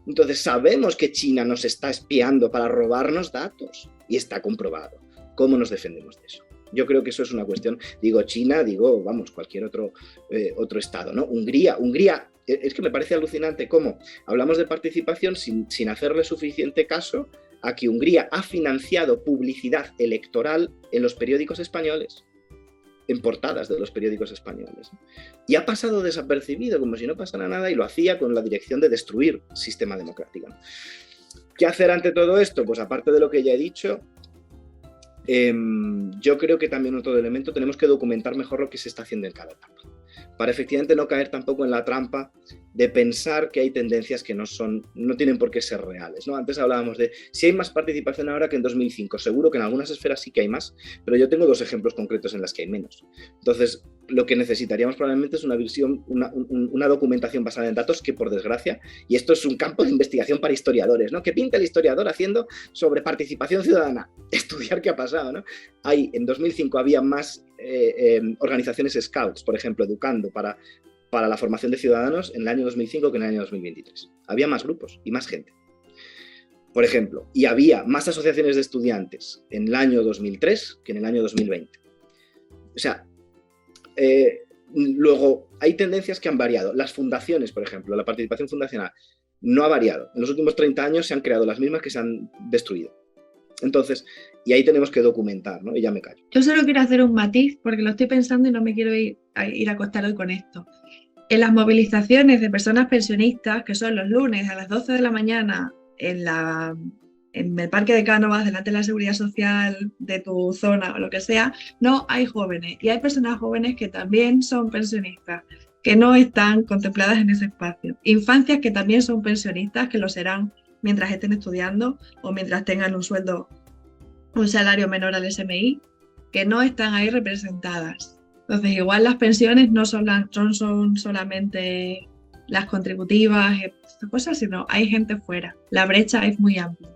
Entonces sabemos que China nos está espiando para robarnos datos y está comprobado. ¿Cómo nos defendemos de eso? Yo creo que eso es una cuestión, digo China, digo, vamos, cualquier otro estado, ¿no? Hungría, es que me parece alucinante cómo hablamos de participación sin hacerle suficiente caso a que Hungría ha financiado publicidad electoral en los periódicos españoles, en portadas de los periódicos españoles. Y ha pasado desapercibido, como si no pasara nada, y lo hacía con la dirección de destruir el sistema democrático. ¿Qué hacer ante todo esto? Pues aparte de lo que ya he dicho, yo creo que también otro elemento, tenemos que documentar mejor lo que se está haciendo en cada etapa, para efectivamente no caer tampoco en la trampa de pensar que hay tendencias que no tienen por qué ser reales, ¿no? Antes hablábamos de si hay más participación ahora que en 2005, seguro que en algunas esferas sí que hay más, pero yo tengo 2 ejemplos concretos en las que hay menos. Entonces, lo que necesitaríamos probablemente es una documentación basada en datos que, por desgracia, y esto es un campo de investigación para historiadores, ¿no? ¿Qué pinta el historiador haciendo sobre participación ciudadana? Estudiar qué ha pasado, ¿no? En 2005 había más organizaciones scouts, por ejemplo, educando para la formación de ciudadanos en el año 2005 que en el año 2023. Había más grupos y más gente, por ejemplo, y había más asociaciones de estudiantes en el año 2003 que en el año 2020. O sea, luego hay tendencias que han variado. Las fundaciones, por ejemplo, la participación fundacional no ha variado. En los últimos 30 años se han creado las mismas que se han destruido. Entonces, y ahí tenemos que documentar, ¿no? Y ya me callo. Yo solo quiero hacer un matiz porque lo estoy pensando y no me quiero ir a acostar hoy con esto. En las movilizaciones de personas pensionistas, que son los lunes a las 12 de la mañana en el Parque de Cánovas, delante de la Seguridad Social de tu zona o lo que sea, no hay jóvenes. Y hay personas jóvenes que también son pensionistas, que no están contempladas en ese espacio. Infancias que también son pensionistas, que lo serán mientras estén estudiando o mientras tengan un salario menor al SMI, que no están ahí representadas. Entonces, igual las pensiones no son solamente las contributivas, estas cosas, sino hay gente fuera. La brecha es muy amplia.